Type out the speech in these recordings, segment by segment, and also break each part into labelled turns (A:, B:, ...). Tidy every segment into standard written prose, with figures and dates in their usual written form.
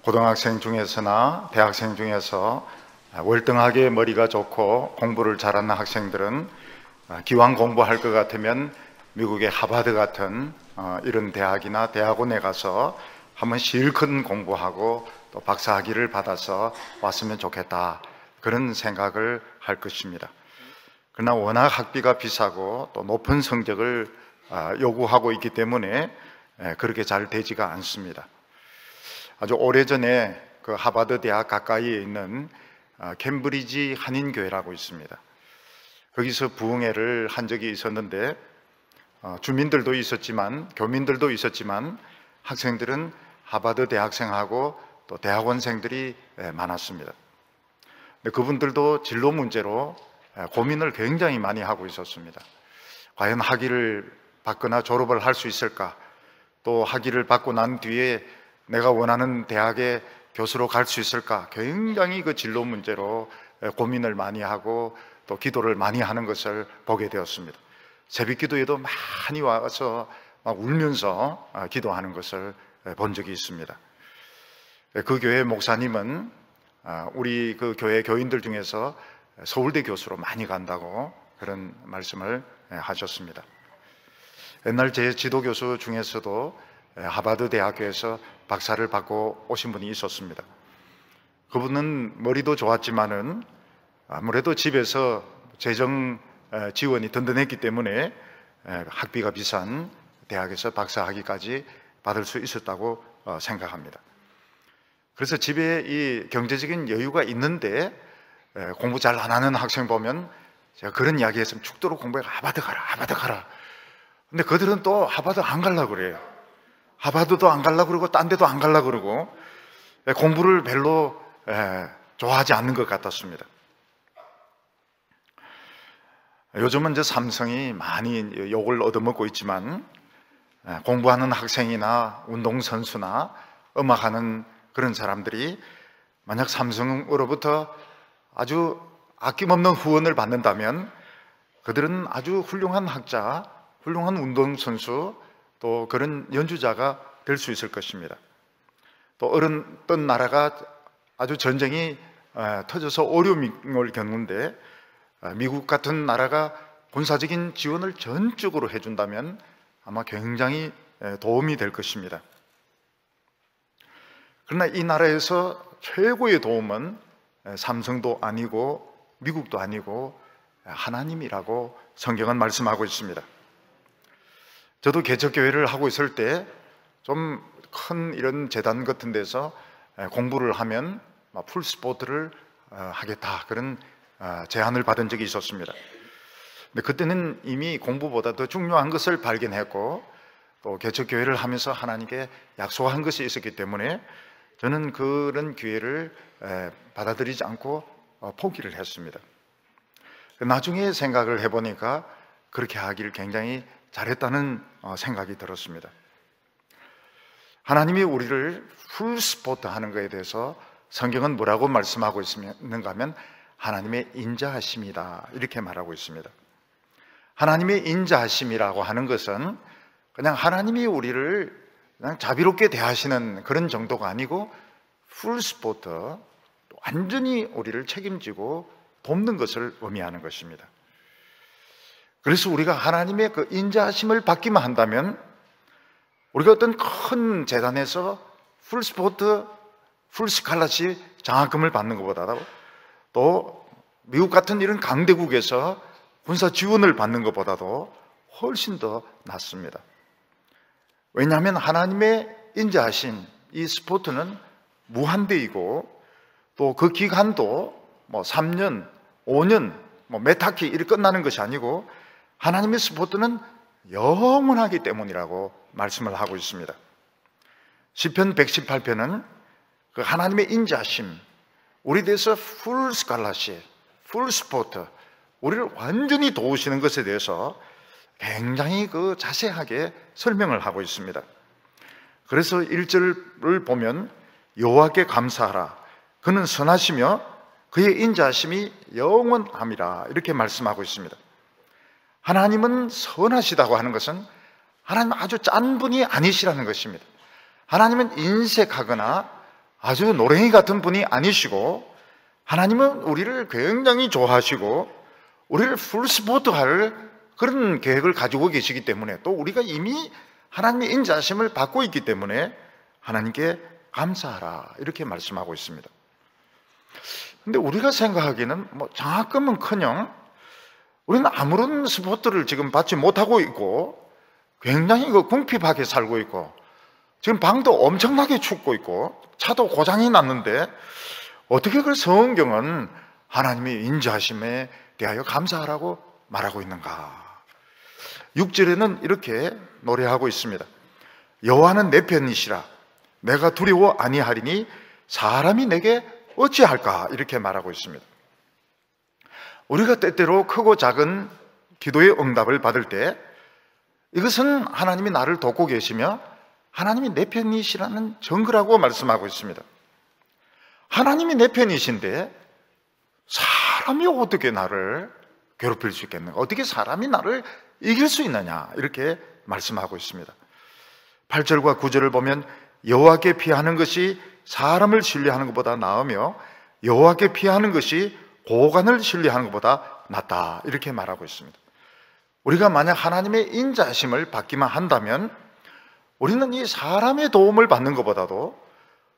A: 고등학생 중에서나 대학생 중에서 월등하게 머리가 좋고 공부를 잘하는 학생들은 기왕 공부할 것 같으면 미국의 하버드 같은 이런 대학이나 대학원에 가서 한번 실컷 공부하고 또 박사학위를 받아서 왔으면 좋겠다, 그런 생각을 할 것입니다. 그러나 워낙 학비가 비싸고 또 높은 성적을 요구하고 있기 때문에 그렇게 잘 되지가 않습니다. 아주 오래전에 그 하버드 대학 가까이에 있는 캠브리지 한인교회라고 있습니다. 거기서 부흥회를 한 적이 있었는데 주민들도 있었지만 교민들도 있었지만 학생들은 하버드 대학생하고 또 대학원생들이 많았습니다. 근데 그분들도 진로 문제로 고민을 굉장히 많이 하고 있었습니다. 과연 학위를 받거나 졸업을 할 수 있을까? 또 학위를 받고 난 뒤에 내가 원하는 대학에 교수로 갈 수 있을까? 굉장히 그 진로 문제로 고민을 많이 하고 또 기도를 많이 하는 것을 보게 되었습니다. 새벽 기도에도 많이 와서 막 울면서 기도하는 것을 본 적이 있습니다. 그 교회 목사님은 우리 그 교회 교인들 중에서 서울대 교수로 많이 간다고 그런 말씀을 하셨습니다. 옛날 제 지도교수 중에서도 하버드 대학교에서 박사를 받고 오신 분이 있었습니다. 그분은 머리도 좋았지만은 아무래도 집에서 재정 지원이 든든했기 때문에 학비가 비싼 대학에서 박사학위까지 받을 수 있었다고 생각합니다. 그래서 집에 이 경제적인 여유가 있는데 공부 잘 안 하는 학생 보면 제가 그런 이야기 했으면 죽도록 공부해, 하버드 가라, 하버드 가라. 근데 그들은 또 하버드 안 가려고 그래요. 하버드도 안 가려고 그러고 딴 데도 안 가려고 그러고 공부를 별로 좋아하지 않는 것 같았습니다. 요즘은 이제 삼성이 많이 욕을 얻어먹고 있지만 공부하는 학생이나 운동선수나 음악하는 그런 사람들이 만약 삼성으로부터 아주 아낌없는 후원을 받는다면 그들은 아주 훌륭한 학자, 훌륭한 운동선수, 또 그런 연주자가 될 수 있을 것입니다. 또 어떤 나라가 아주 전쟁이 터져서 어려움을 겪는데 미국 같은 나라가 군사적인 지원을 전적으로 해준다면 아마 굉장히 도움이 될 것입니다. 그러나 이 나라에서 최고의 도움은 삼성도 아니고 미국도 아니고 하나님이라고 성경은 말씀하고 있습니다. 저도 개척교회를 하고 있을 때 좀 큰 이런 재단 같은 데서 공부를 하면 풀스포트를 하겠다, 그런 제안을 받은 적이 있었습니다. 근데 그때는 이미 공부보다 더 중요한 것을 발견했고 또 개척교회를 하면서 하나님께 약속한 것이 있었기 때문에 저는 그런 기회를 받아들이지 않고 포기를 했습니다. 나중에 생각을 해보니까 그렇게 하기를 굉장히 잘했다는 생각이 들었습니다. 하나님이 우리를 풀스포트 하는 것에 대해서 성경은 뭐라고 말씀하고 있는가 하면 하나님의 인자하심이다, 이렇게 말하고 있습니다. 하나님의 인자하심이라고 하는 것은 그냥 하나님이 우리를 그냥 자비롭게 대하시는 그런 정도가 아니고 풀스포트, 완전히 우리를 책임지고 돕는 것을 의미하는 것입니다. 그래서 우리가 하나님의 그 인자하심을 받기만 한다면 우리가 어떤 큰 재단에서 풀스포트, 풀스칼라시 장학금을 받는 것보다도 또 미국 같은 이런 강대국에서 군사 지원을 받는 것보다도 훨씬 더 낫습니다. 왜냐하면 하나님의 인자하신 이 스포트는 무한대이고 또 그 기간도 3년, 5년, 몇 학기 이렇게 끝나는 것이 아니고 하나님의 스포트는 영원하기 때문이라고 말씀을 하고 있습니다. 시편 118편은 그 하나님의 인자심, 우리 대해서 풀 스칼라시, 풀 스포트, 우리를 완전히 도우시는 것에 대해서 굉장히 그 자세하게 설명을 하고 있습니다. 그래서 1절을 보면 여호와께 감사하라, 그는 선하시며 그의 인자하심이 영원함이라, 이렇게 말씀하고 있습니다. 하나님은 선하시다고 하는 것은 하나님 아주 짠 분이 아니시라는 것입니다. 하나님은 인색하거나 아주 노랭이 같은 분이 아니시고, 하나님은 우리를 굉장히 좋아하시고 우리를 풀스포트할 그런 계획을 가지고 계시기 때문에, 또 우리가 이미 하나님의 인자하심을 받고 있기 때문에 하나님께 감사하라 이렇게 말씀하고 있습니다. 근데 우리가 생각하기에는 장학금은커녕 우리는 아무런 스포트를 지금 받지 못하고 있고 굉장히 궁핍하게 살고 있고 지금 방도 엄청나게 춥고 있고 차도 고장이 났는데 어떻게 그 성경은 하나님의 인자하심에 대하여 감사하라고 말하고 있는가? 6절에는 이렇게 노래하고 있습니다. 여호와는 내 편이시라 내가 두려워 아니하리니 사람이 내게 어찌할까? 이렇게 말하고 있습니다. 우리가 때때로 크고 작은 기도의 응답을 받을 때 이것은 하나님이 나를 돕고 계시며 하나님이 내 편이시라는 증거라고 말씀하고 있습니다. 하나님이 내 편이신데 사람이 어떻게 나를 괴롭힐 수 있겠는가? 어떻게 사람이 나를 이길 수 있느냐? 이렇게 말씀하고 있습니다. 8절과 9절을 보면 여호와께 피하는 것이 사람을 신뢰하는 것보다 나으며 여호와께 피하는 것이 고관을 신뢰하는 것보다 낫다 이렇게 말하고 있습니다. 우리가 만약 하나님의 인자하심을 받기만 한다면 우리는 이 사람의 도움을 받는 것보다도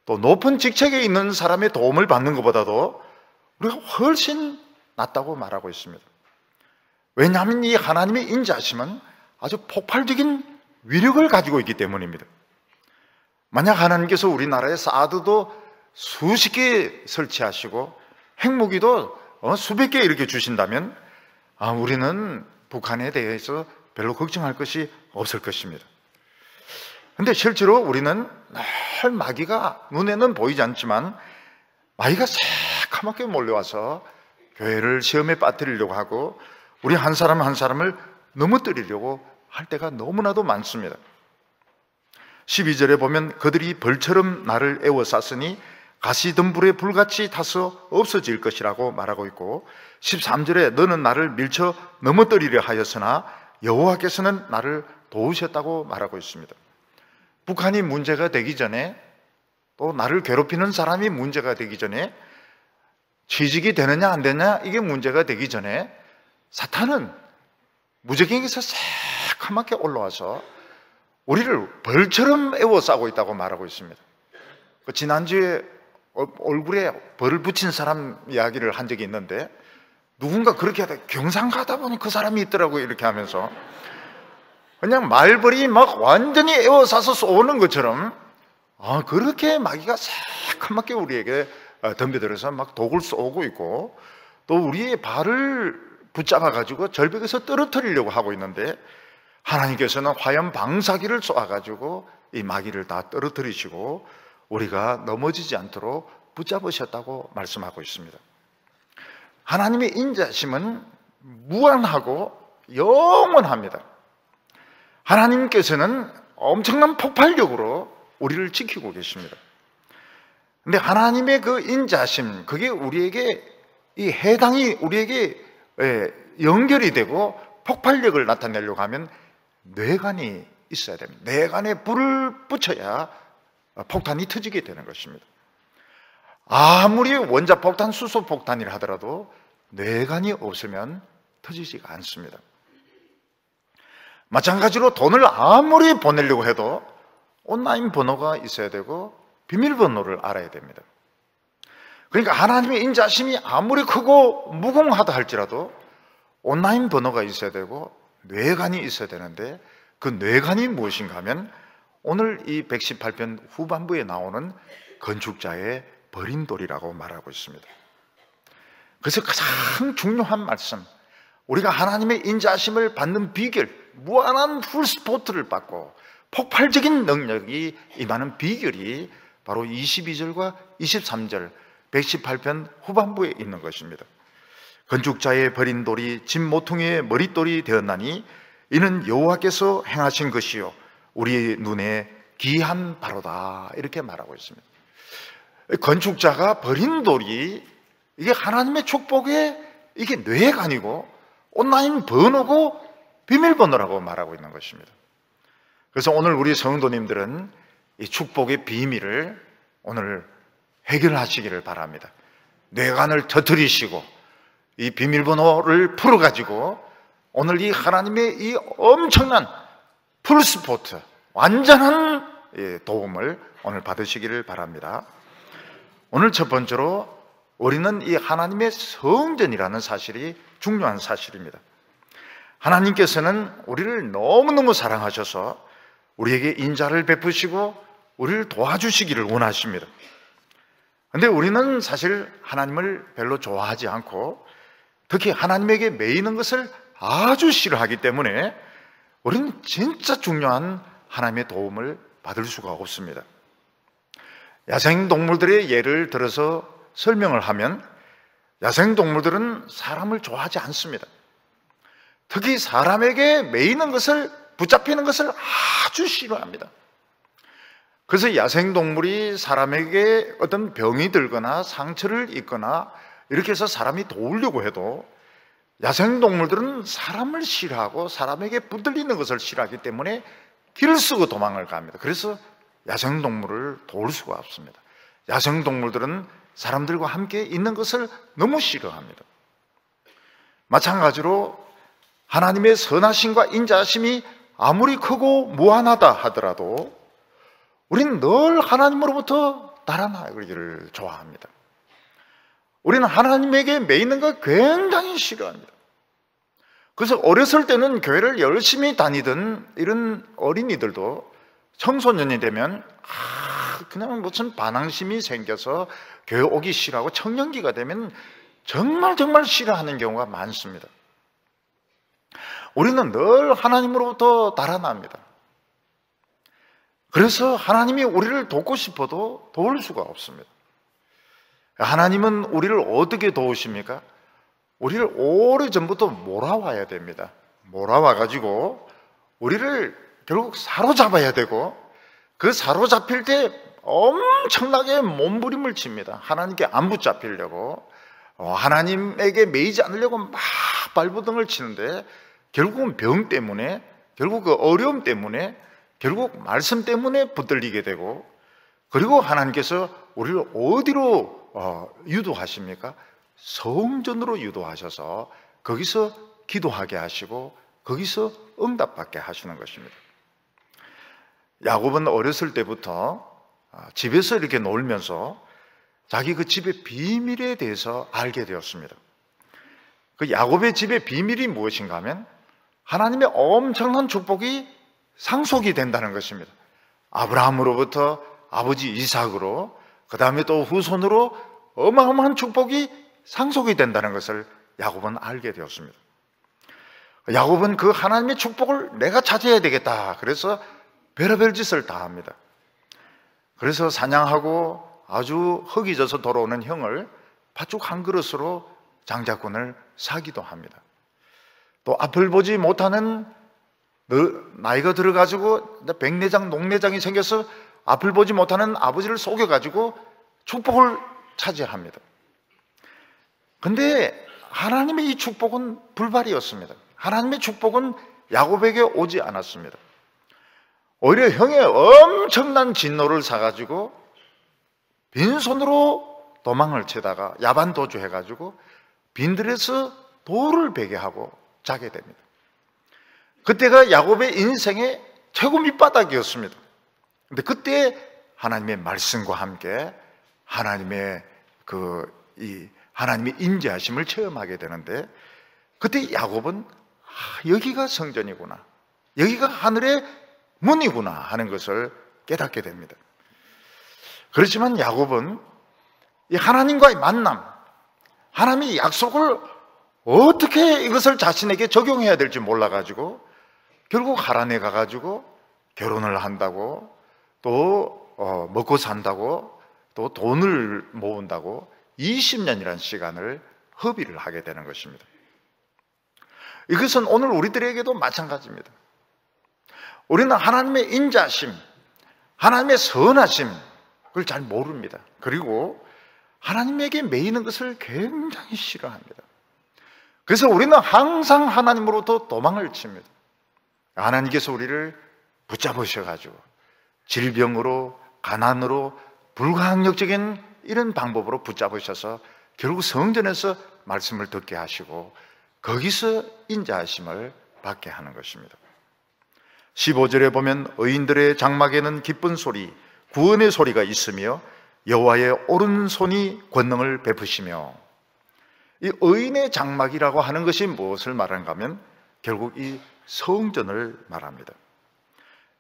A: 또 높은 직책에 있는 사람의 도움을 받는 것보다도 우리가 훨씬 낫다고 말하고 있습니다. 왜냐하면 이 하나님의 인자하심은 아주 폭발적인 위력을 가지고 있기 때문입니다. 만약 하나님께서 우리나라에 사드도 수십 개 설치하시고 핵무기도 수백 개 이렇게 주신다면 우리는 북한에 대해서 별로 걱정할 것이 없을 것입니다. 그런데 실제로 우리는 늘 마귀가 눈에는 보이지 않지만 마귀가 새카맣게 몰려와서 교회를 시험에 빠뜨리려고 하고 우리 한 사람 한 사람을 넘어뜨리려고 할 때가 너무나도 많습니다. 12절에 보면 그들이 벌처럼 나를 애워쌌으니 가시덤불에 불같이 타서 없어질 것이라고 말하고 있고 13절에 너는 나를 밀쳐 넘어뜨리려 하였으나 여호와께서는 나를 도우셨다고 말하고 있습니다. 북한이 문제가 되기 전에 또 나를 괴롭히는 사람이 문제가 되기 전에 취직이 되느냐 안 되느냐 이게 문제가 되기 전에 사탄은 무적행에서 새카맣게 올라와서 우리를 벌처럼 애워싸고 있다고 말하고 있습니다. 지난주에 얼굴에 벌을 붙인 사람 이야기를 한 적이 있는데 누군가 그렇게 하다 경상 가다 보니 그 사람이 있더라고요. 이렇게 하면서 그냥 말벌이 막 완전히 애워싸서 쏘는 것처럼 그렇게 마귀가 새카맣게 우리에게 덤벼들어서 막 독을 쏘고 있고 또 우리의 발을 붙잡아가지고 절벽에서 떨어뜨리려고 하고 있는데 하나님께서는 화염 방사기를 쏘아가지고 이 마귀를 다 떨어뜨리시고 우리가 넘어지지 않도록 붙잡으셨다고 말씀하고 있습니다. 하나님의 인자심은 무한하고 영원합니다. 하나님께서는 엄청난 폭발력으로 우리를 지키고 계십니다. 그런데 하나님의 그 인자심, 그게 우리에게 이 해당이 우리에게 연결이 되고 폭발력을 나타내려고 하면 뇌관이 있어야 됩니다. 뇌관에 불을 붙여야 폭탄이 터지게 되는 것입니다. 아무리 원자폭탄, 수소폭탄이라 하더라도 뇌관이 없으면 터지지가 않습니다. 마찬가지로 돈을 아무리 보내려고 해도 온라인 번호가 있어야 되고 비밀번호를 알아야 됩니다. 그러니까 하나님의 인자심이 아무리 크고 무궁하다 할지라도 온라인 번호가 있어야 되고 뇌관이 있어야 되는데 그 뇌관이 무엇인가 하면 오늘 이 118편 후반부에 나오는 건축자의 버린 돌이라고 말하고 있습니다. 그래서 가장 중요한 말씀, 우리가 하나님의 인자하심을 받는 비결, 무한한 풀스포트를 받고 폭발적인 능력이 임하는 비결이 바로 22절과 23절 118편 후반부에 있는 것입니다. 건축자의 버린 돌이 집 모퉁이의 머릿돌이 되었나니 이는 여호와께서 행하신 것이요 우리 눈에 기한 바로다 이렇게 말하고 있습니다. 건축자가 버린 돌이 이게 하나님의 축복의 이게 뇌관이고 온라인 번호고 비밀번호라고 말하고 있는 것입니다. 그래서 오늘 우리 성도님들은 이 축복의 비밀을 오늘 해결하시기를 바랍니다. 뇌관을 터뜨리시고 이 비밀번호를 풀어가지고 오늘 이 하나님의 이 엄청난 풀스포트, 완전한 도움을 오늘 받으시기를 바랍니다. 오늘 첫 번째로 우리는 이 하나님의 성전이라는 사실이 중요한 사실입니다. 하나님께서는 우리를 너무너무 사랑하셔서 우리에게 인자를 베푸시고 우리를 도와주시기를 원하십니다. 그런데 우리는 사실 하나님을 별로 좋아하지 않고 특히 하나님에게 매이는 것을 아주 싫어하기 때문에 우리는 진짜 중요한 하나님의 도움을 받을 수가 없습니다. 야생동물들의 예를 들어서 설명을 하면 야생동물들은 사람을 좋아하지 않습니다. 특히 사람에게 매이는 것을, 붙잡히는 것을 아주 싫어합니다. 그래서 야생동물이 사람에게 어떤 병이 들거나 상처를 입거나 이렇게 해서 사람이 도우려고 해도 야생동물들은 사람을 싫어하고 사람에게 붙들리는 것을 싫어하기 때문에 길을 쓰고 도망을 갑니다. 그래서 야생동물을 도울 수가 없습니다. 야생동물들은 사람들과 함께 있는 것을 너무 싫어합니다. 마찬가지로 하나님의 선하심과 인자하심이 아무리 크고 무한하다 하더라도 우리는 늘 하나님으로부터 달아나기를 좋아합니다. 우리는 하나님에게 매이는 걸 굉장히 싫어합니다. 그래서 어렸을 때는 교회를 열심히 다니던 이런 어린이들도 청소년이 되면 그냥 무슨 반항심이 생겨서 교회 오기 싫어하고 청년기가 되면 정말 싫어하는 경우가 많습니다. 우리는 늘 하나님으로부터 달아납니다. 그래서 하나님이 우리를 돕고 싶어도 도울 수가 없습니다. 하나님은 우리를 어떻게 도우십니까? 우리를 오래전부터 몰아와야 됩니다. 몰아와가지고 우리를 결국 사로잡아야 되고 그 사로잡힐 때 엄청나게 몸부림을 칩니다. 하나님께 안 붙잡히려고 하나님에게 매이지 않으려고 막 발버둥을 치는데 결국은 병 때문에, 결국 그 어려움 때문에, 결국 말씀 때문에 붙들리게 되고 그리고 하나님께서 우리를 어디로 유도하십니까? 성전으로 유도하셔서 거기서 기도하게 하시고 거기서 응답받게 하시는 것입니다. 야곱은 어렸을 때부터 집에서 이렇게 놀면서 자기 그 집의 비밀에 대해서 알게 되었습니다. 그 야곱의 집의 비밀이 무엇인가 하면 하나님의 엄청난 축복이 상속이 된다는 것입니다. 아브라함으로부터 아버지 이삭으로 그 다음에 또 후손으로 어마어마한 축복이 상속이 된다는 것을 야곱은 알게 되었습니다. 야곱은 그 하나님의 축복을 내가 차지해야 되겠다. 그래서 별의별 짓을 다 합니다. 그래서 사냥하고 아주 허기져서 돌아오는 형을 팥죽 한 그릇으로 장자권을 사기도 합니다. 또 앞을 보지 못하는 나이가 들어가지고 백내장, 녹내장이 생겨서 앞을 보지 못하는 아버지를 속여가지고 축복을 차지합니다. 근데 하나님의 이 축복은 불발이었습니다. 하나님의 축복은 야곱에게 오지 않았습니다. 오히려 형의 엄청난 진노를 사가지고 빈손으로 도망을 치다가 야반 도주해가지고 빈들에서 돌을 베게 하고 자게 됩니다. 그때가 야곱의 인생의 최고 밑바닥이었습니다. 근데 그때 하나님의 말씀과 함께 하나님의 하나님의 인자하심을 체험하게 되는데 그때 야곱은 여기가 성전이구나, 여기가 하늘의 문이구나 하는 것을 깨닫게 됩니다. 그렇지만 야곱은 이 하나님과의 만남, 하나님의 약속을 어떻게 이것을 자신에게 적용해야 될지 몰라가지고 결국 하란에 가가지고 결혼을 한다고 또 먹고 산다고 또 돈을 모은다고 20년이라는 시간을 허비를 하게 되는 것입니다. 이것은 오늘 우리들에게도 마찬가지입니다. 우리는 하나님의 인자심, 하나님의 선하심 그걸 잘 모릅니다. 그리고 하나님에게 매이는 것을 굉장히 싫어합니다. 그래서 우리는 항상 하나님으로부터 도망을 칩니다. 하나님께서 우리를 붙잡으셔가지고 질병으로, 가난으로, 불가항력적인 이런 방법으로 붙잡으셔서 결국 성전에서 말씀을 듣게 하시고 거기서 인자하심을 받게 하는 것입니다. 15절에 보면 의인들의 장막에는 기쁜 소리, 구원의 소리가 있으며 여호와의 오른손이 권능을 베푸시며, 이 의인의 장막이라고 하는 것이 무엇을 말하는가 하면 결국 이 성전을 말합니다.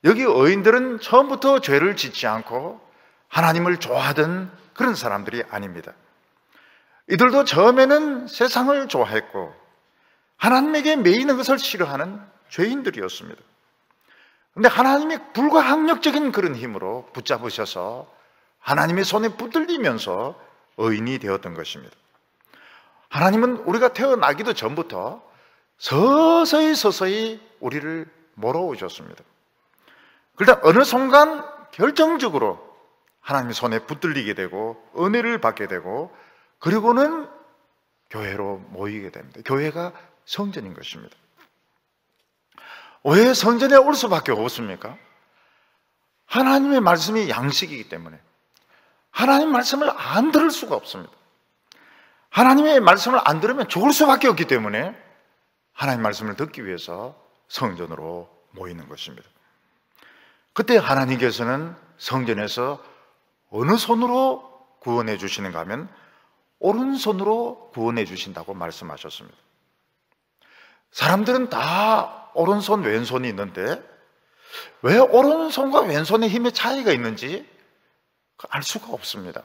A: 여기 의인들은 처음부터 죄를 짓지 않고 하나님을 좋아하던 그런 사람들이 아닙니다. 이들도 처음에는 세상을 좋아했고 하나님에게 매이는 것을 싫어하는 죄인들이었습니다. 그런데 하나님이 불가항력적인 그런 힘으로 붙잡으셔서 하나님의 손에 붙들리면서 의인이 되었던 것입니다. 하나님은 우리가 태어나기도 전부터 서서히 우리를 몰아오셨습니다. 그러다 어느 순간 결정적으로 하나님의 손에 붙들리게 되고 은혜를 받게 되고 그리고는 교회로 모이게 됩니다. 교회가 성전인 것입니다. 왜 성전에 올 수밖에 없습니까? 하나님의 말씀이 양식이기 때문에 하나님의 말씀을 안 들을 수가 없습니다. 하나님의 말씀을 안 들으면 죽을 수밖에 없기 때문에 하나님의 말씀을 듣기 위해서 성전으로 모이는 것입니다. 그때 하나님께서는 성전에서 어느 손으로 구원해 주시는가 하면 오른손으로 구원해 주신다고 말씀하셨습니다. 사람들은 다 오른손 왼손이 있는데 왜 오른손과 왼손의 힘의 차이가 있는지 알 수가 없습니다.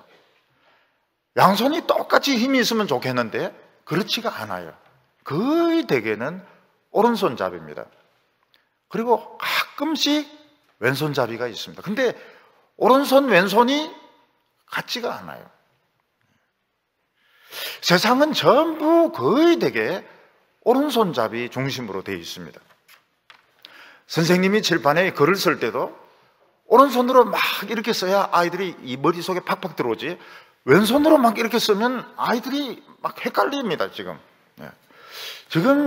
A: 양손이 똑같이 힘이 있으면 좋겠는데 그렇지가 않아요. 거의 대개는 오른손잡이입니다. 그리고 가끔씩 왼손잡이가 있습니다. 근데 오른손 왼손이 같지가 않아요. 세상은 전부 거의 대개 오른손잡이 중심으로 되어 있습니다. 선생님이 칠판에 글을 쓸 때도 오른손으로 막 이렇게 써야 아이들이 이 머릿속에 팍팍 들어오지, 왼손으로 막 이렇게 쓰면 아이들이 막 헷갈립니다. 지금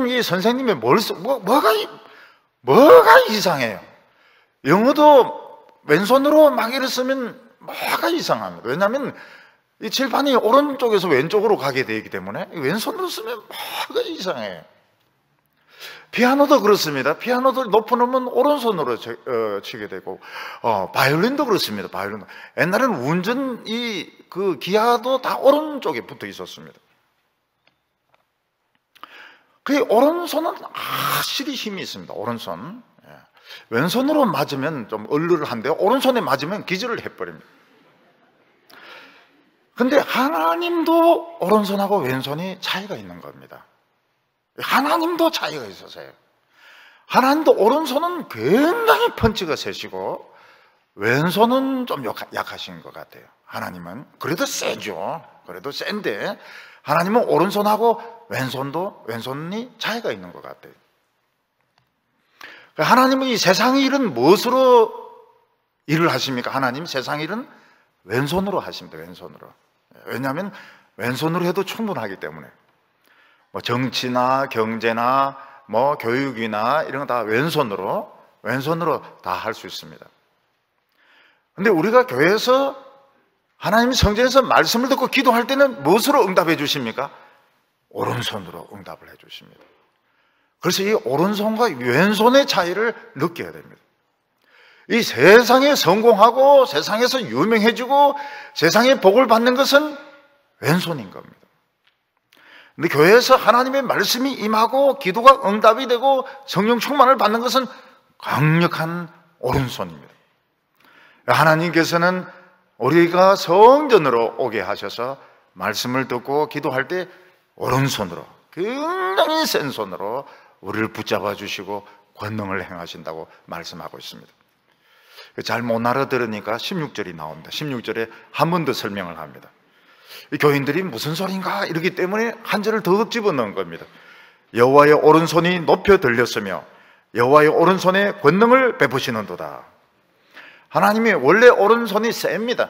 A: 이 선생님이 뭐가 이상해요. 영어도 왼손으로 막 이렇게 쓰면 뭐가 이상합니다. 왜냐하면 이 칠판이 오른쪽에서 왼쪽으로 가게 되기 때문에 왼손으로 쓰면 뭐가 이상해요. 피아노도 그렇습니다. 피아노도 높은 음은 오른손으로 치게 되고, 바이올린도 그렇습니다. 바이올린. 옛날에는 운전 그 기아도 다 오른쪽에 붙어 있었습니다. 그 오른손은 확실히 힘이 있습니다. 오른손. 왼손으로 맞으면 좀 얼얼한데요. 오른손에 맞으면 기절을 해버립니다. 근데 하나님도 오른손하고 왼손이 차이가 있는 겁니다. 하나님도 차이가 있어서요. 하나님도 오른손은 굉장히 펀치가 세시고 왼손은 좀 약하신 것 같아요. 하나님은 그래도 세죠. 그래도 센데 하나님은 오른손하고 왼손이 차이가 있는 것 같아요. 하나님은 이 세상 일은 무엇으로 일을 하십니까? 하나님 세상 일은 왼손으로 하십니다. 왼손으로. 왜냐하면 왼손으로 해도 충분하기 때문에. 뭐 정치나 경제나 뭐 교육이나 이런 거 다 왼손으로 다 할 수 있습니다. 근데 우리가 교회에서 하나님 성전에서 말씀을 듣고 기도할 때는 무엇으로 응답해 주십니까? 오른손으로 응답을 해 주십니다. 그래서 이 오른손과 왼손의 차이를 느껴야 됩니다. 이 세상에 성공하고 세상에서 유명해지고 세상에 복을 받는 것은 왼손인 겁니다. 근데 교회에서 하나님의 말씀이 임하고 기도가 응답이 되고 성령 충만을 받는 것은 강력한 오른손입니다. 하나님께서는 우리가 성전으로 오게 하셔서 말씀을 듣고 기도할 때 오른손으로, 굉장히 센 손으로 우리를 붙잡아 주시고 권능을 행하신다고 말씀하고 있습니다. 잘 못 알아들으니까 16절이 나옵니다. 16절에 한 번 더 설명을 합니다. 이 교인들이 무슨 소린가 이러기 때문에 한 절을 더 집어넣은 겁니다. 여호와의 오른손이 높여 들렸으며 여호와의 오른손에 권능을 베푸시는도다. 하나님이 원래 오른손이 셉니다.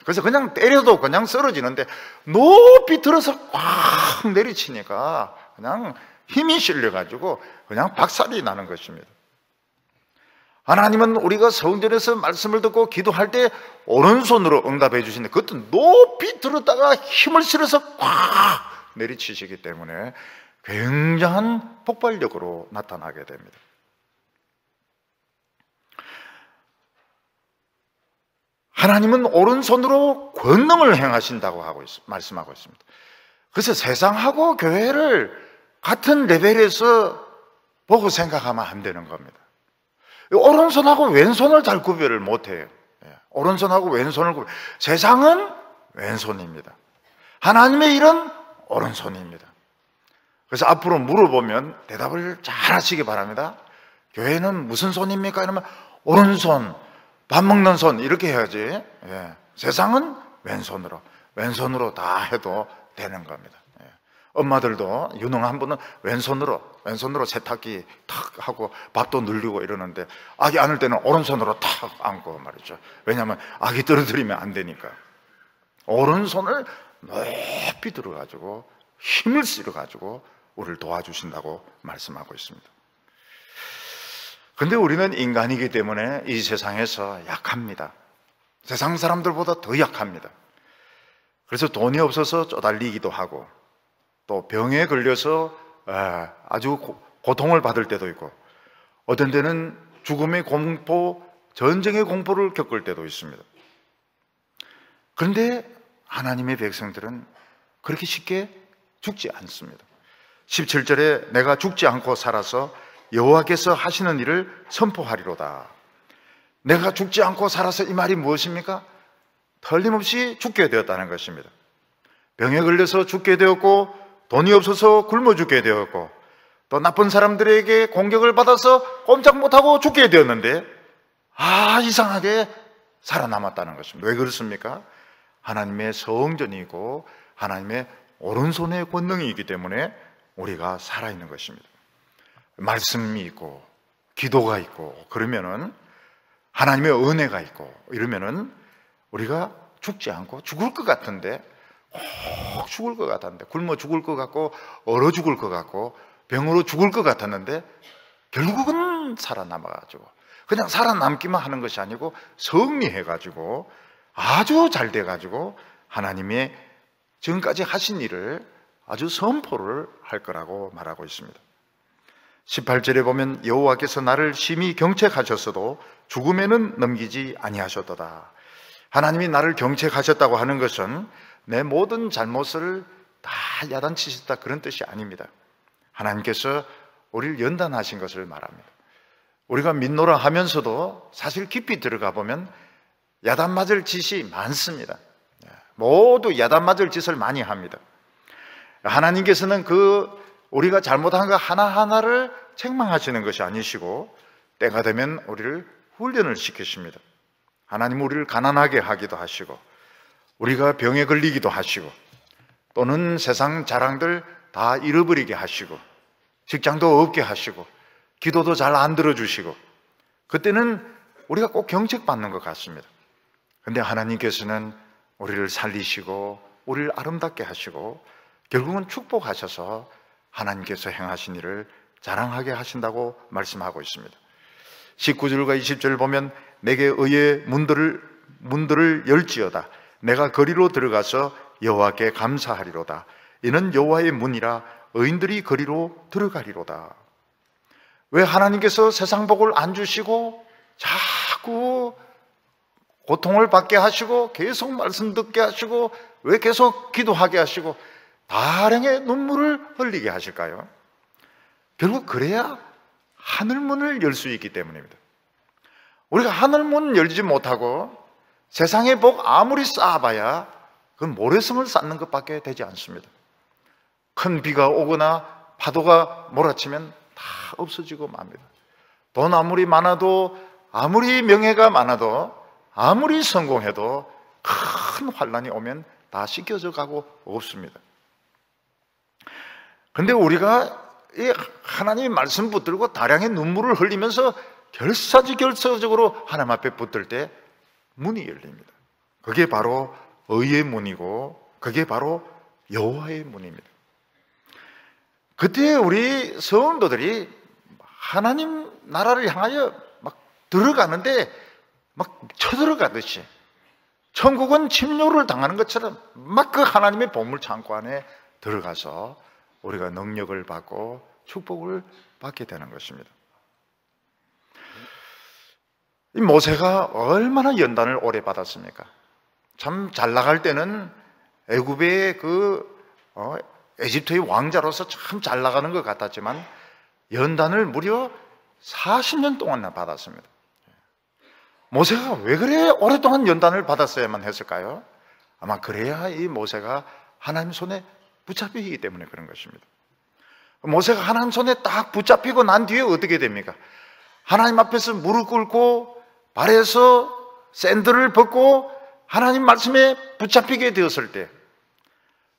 A: 그래서 그냥 때려도 그냥 쓰러지는데 높이 들어서 꽉 내리치니까 그냥 힘이 실려가지고 그냥 박살이 나는 것입니다. 하나님은 우리가 성전에서 말씀을 듣고 기도할 때 오른손으로 응답해 주시는데 그것도 높이 들었다가 힘을 실어서 꽉 내리치시기 때문에 굉장한 폭발력으로 나타나게 됩니다. 하나님은 오른손으로 권능을 행하신다고 말씀하고 있습니다. 그래서 세상하고 교회를 같은 레벨에서 보고 생각하면 안 되는 겁니다. 오른손하고 왼손을 잘 구별을 못해요. 오른손하고 왼손을 세상은 왼손입니다. 하나님의 일은 오른손입니다. 그래서 앞으로 물어보면 대답을 잘 하시기 바랍니다. 교회는 무슨 손입니까? 이러면 오른손, 밥 먹는 손 이렇게 해야지. 세상은 왼손으로 다 해도 되는 겁니다. 엄마들도 유능한 분은 왼손으로 세탁기 탁 하고 밥도 늘리고 이러는데 아기 안을 때는 오른손으로 탁 안고 말이죠. 왜냐하면 아기 떨어뜨리면 안 되니까. 오른손을 높이 들어가지고 힘을 실어가지고 우리를 도와주신다고 말씀하고 있습니다. 그런데 우리는 인간이기 때문에 이 세상에서 약합니다. 세상 사람들보다 더 약합니다. 그래서 돈이 없어서 쪼달리기도 하고 또 병에 걸려서 아주 고통을 받을 때도 있고 어떤 때는 죽음의 공포, 전쟁의 공포를 겪을 때도 있습니다. 그런데 하나님의 백성들은 그렇게 쉽게 죽지 않습니다. 17절에 내가 죽지 않고 살아서 여호와께서 하시는 일을 선포하리로다. 내가 죽지 않고 살아서 이 말이 무엇입니까? 틀림없이 죽게 되었다는 것입니다. 병에 걸려서 죽게 되었고 돈이 없어서 굶어 죽게 되었고 또 나쁜 사람들에게 공격을 받아서 꼼짝 못하고 죽게 되었는데 이상하게 살아남았다는 것입니다. 왜 그렇습니까? 하나님의 성전이고 하나님의 오른손의 권능이 있기 때문에 우리가 살아있는 것입니다. 말씀이 있고 기도가 있고 그러면은 하나님의 은혜가 있고 이러면은 우리가 죽지 않고 죽을 것 같은데 꼭 죽을 것 같았는데 굶어 죽을 것 같고 얼어 죽을 것 같고 병으로 죽을 것 같았는데 결국은 살아남아가지고 그냥 살아남기만 하는 것이 아니고 승리해가지고 아주 잘 돼가지고 하나님의 지금까지 하신 일을 아주 선포를 할 거라고 말하고 있습니다. 18절에 보면 여호와께서 나를 심히 경책하셨어도 죽음에는 넘기지 아니하셨도다. 하나님이 나를 경책하셨다고 하는 것은 내 모든 잘못을 다 야단치셨다 그런 뜻이 아닙니다. 하나님께서 우리를 연단하신 것을 말합니다. 우리가 믿노라 하면서도 사실 깊이 들어가 보면 야단 맞을 짓이 많습니다. 모두 야단 맞을 짓을 많이 합니다. 하나님께서는 우리가 잘못한 거 하나하나를 책망하시는 것이 아니시고 때가 되면 우리를 훈련을 시키십니다. 하나님 우리를 가난하게 하기도 하시고 우리가 병에 걸리기도 하시고 또는 세상 자랑들 다 잃어버리게 하시고 직장도 없게 하시고 기도도 잘 안 들어주시고 그때는 우리가 꼭 경책받는 것 같습니다. 그런데 하나님께서는 우리를 살리시고 우리를 아름답게 하시고 결국은 축복하셔서 하나님께서 행하신 일을 자랑하게 하신다고 말씀하고 있습니다. 19절과 20절을 보면 내게 의의 문들을 열지어다. 내가 거리로 들어가서 여호와께 감사하리로다. 이는 여호와의 문이라 의인들이 거리로 들어가리로다. 왜 하나님께서 세상 복을 안 주시고 자꾸 고통을 받게 하시고 계속 말씀 듣게 하시고 왜 계속 기도하게 하시고 다량의 눈물을 흘리게 하실까요? 결국 그래야 하늘문을 열 수 있기 때문입니다. 우리가 하늘문 열지 못하고 세상의 복 아무리 쌓아봐야 그건 모래성을 쌓는 것밖에 되지 않습니다. 큰 비가 오거나 파도가 몰아치면 다 없어지고 맙니다. 돈 아무리 많아도 아무리 명예가 많아도 아무리 성공해도 큰 환난이 오면 다 씻겨져 가고 없습니다. 그런데 우리가 이 하나님의 말씀 붙들고 다량의 눈물을 흘리면서 결사적으로 하나님 앞에 붙들 때 문이 열립니다. 그게 바로 의의 문이고 그게 바로 여호와의 문입니다. 그때 우리 성도들이 하나님 나라를 향하여 막 들어가는데 막 쳐들어가듯이 천국은 침노를 당하는 것처럼 막 그 하나님의 보물 창고 안에 들어가서 우리가 능력을 받고 축복을 받게 되는 것입니다. 이 모세가 얼마나 연단을 오래 받았습니까? 참 잘 나갈 때는 애굽의 에집트의 왕자로서 참 잘 나가는 것 같았지만 연단을 무려 40년 동안나 받았습니다. 모세가 왜 그래 오랫동안 연단을 받았어야만 했을까요? 아마 그래야 이 모세가 하나님 손에 붙잡히기 때문에 그런 것입니다. 모세가 하나님 손에 딱 붙잡히고 난 뒤에 어떻게 됩니까? 하나님 앞에서 무릎 꿇고 발에서 샌들을 벗고 하나님 말씀에 붙잡히게 되었을 때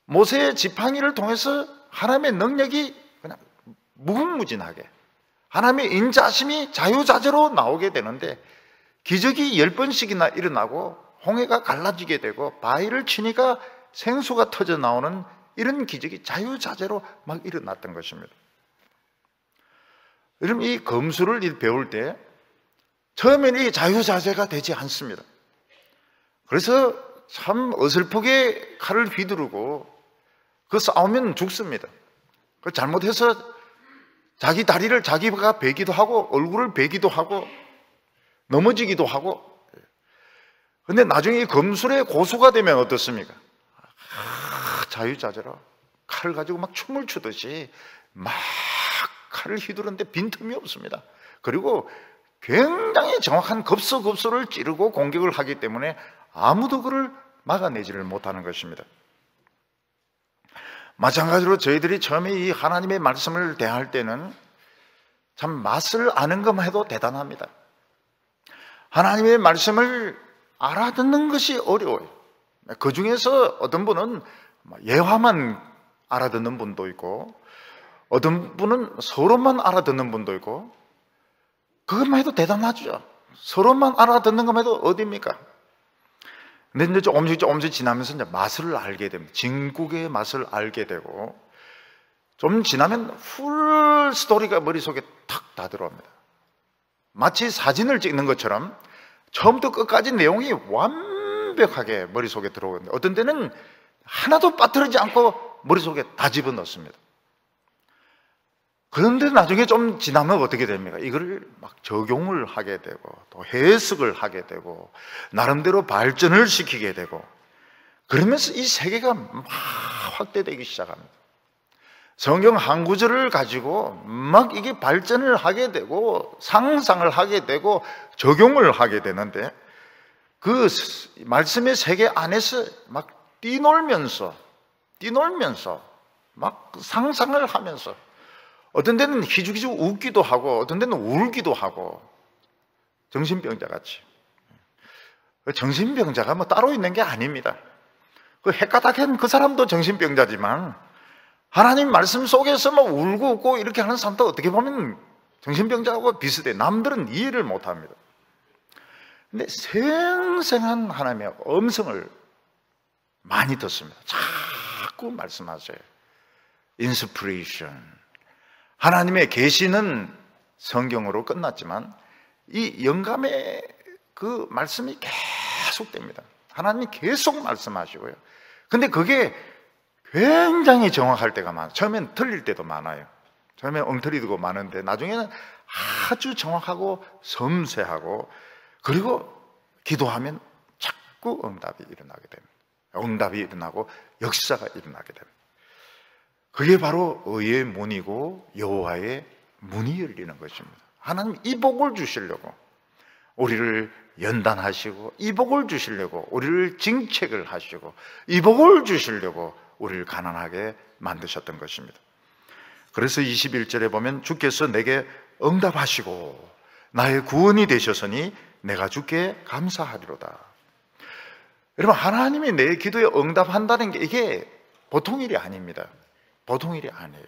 A: 모세의 지팡이를 통해서 하나님의 능력이 그냥 무궁무진하게 하나님의 인자하심이 자유자재로 나오게 되는데 기적이 10번씩이나 일어나고 홍해가 갈라지게 되고 바위를 치니까 생수가 터져 나오는 이런 기적이 자유자재로 막 일어났던 것입니다. 여러분 이 검수를 배울 때 처음에는 이 자유자재가 되지 않습니다. 그래서 참 어설프게 칼을 휘두르고 그 싸우면 죽습니다. 그 잘못해서 자기 다리를 자기가 베기도 하고 얼굴을 베기도 하고 넘어지기도 하고. 근데 나중에 이 검술의 고수가 되면 어떻습니까? 자유자재로 칼을 가지고 막 춤을 추듯이 막 칼을 휘두르는데 빈틈이 없습니다. 그리고 굉장히 정확한 급소급소를 찌르고 공격을 하기 때문에 아무도 그를 막아내지를 못하는 것입니다. 마찬가지로 저희들이 처음에 이 하나님의 말씀을 대할 때는 참 맛을 아는 것만 해도 대단합니다. 하나님의 말씀을 알아듣는 것이 어려워요. 그 중에서 어떤 분은 예화만 알아듣는 분도 있고 어떤 분은 서론만 알아듣는 분도 있고 그것만 해도 대단하죠. 서론만 알아듣는 것만 해도 어디입니까? 근데 이제 조금씩 지나면서 이제 맛을 알게 됩니다. 진국의 맛을 알게 되고 좀 지나면 풀 스토리가 머릿속에 탁 다 들어옵니다. 마치 사진을 찍는 것처럼 처음부터 끝까지 내용이 완벽하게 머릿속에 들어오는데 어떤 때는 하나도 빠뜨리지 않고 머릿속에 다 집어넣습니다. 그런데 나중에 좀 지나면 어떻게 됩니까? 이걸 막 적용을 하게 되고 또 해석을 하게 되고 나름대로 발전을 시키게 되고 그러면서 이 세계가 막 확대되기 시작합니다. 성경 한 구절을 가지고 막 이게 발전을 하게 되고 상상을 하게 되고 적용을 하게 되는데 그 말씀의 세계 안에서 막 뛰놀면서 막 상상을 하면서 어떤 데는 희죽희죽 웃기도 하고 어떤 데는 울기도 하고 정신병자 같이. 정신병자가 뭐 따로 있는 게 아닙니다. 그 헷가닥한 그 사람도 정신병자지만 하나님 말씀 속에서 막 울고 웃고 이렇게 하는 사람도 어떻게 보면 정신병자하고 비슷해. 남들은 이해를 못합니다. 근데 생생한 하나님의 음성을 많이 듣습니다. 자꾸 말씀하세요. 인스피레이션. 하나님의 계시는 성경으로 끝났지만 이 영감의 그 말씀이 계속됩니다. 하나님이 계속 말씀하시고요. 근데 그게 굉장히 정확할 때가 많아요. 처음엔 틀릴 때도 많아요. 처음엔 엉터리도 많은데 나중에는 아주 정확하고 섬세하고 그리고 기도하면 자꾸 응답이 일어나게 됩니다. 응답이 일어나고 역사가 일어나게 됩니다. 그게 바로 의의 문이고 여호와의 문이 열리는 것입니다. 하나님 이 복을 주시려고 우리를 연단하시고 이 복을 주시려고 우리를 징책을 하시고 이 복을 주시려고 우리를 가난하게 만드셨던 것입니다. 그래서 21절에 보면 주께서 내게 응답하시고 나의 구원이 되셨으니 내가 주께 감사하리로다. 여러분 하나님이 내 기도에 응답한다는 게 이게 보통 일이 아닙니다. 보통 일이 아니에요.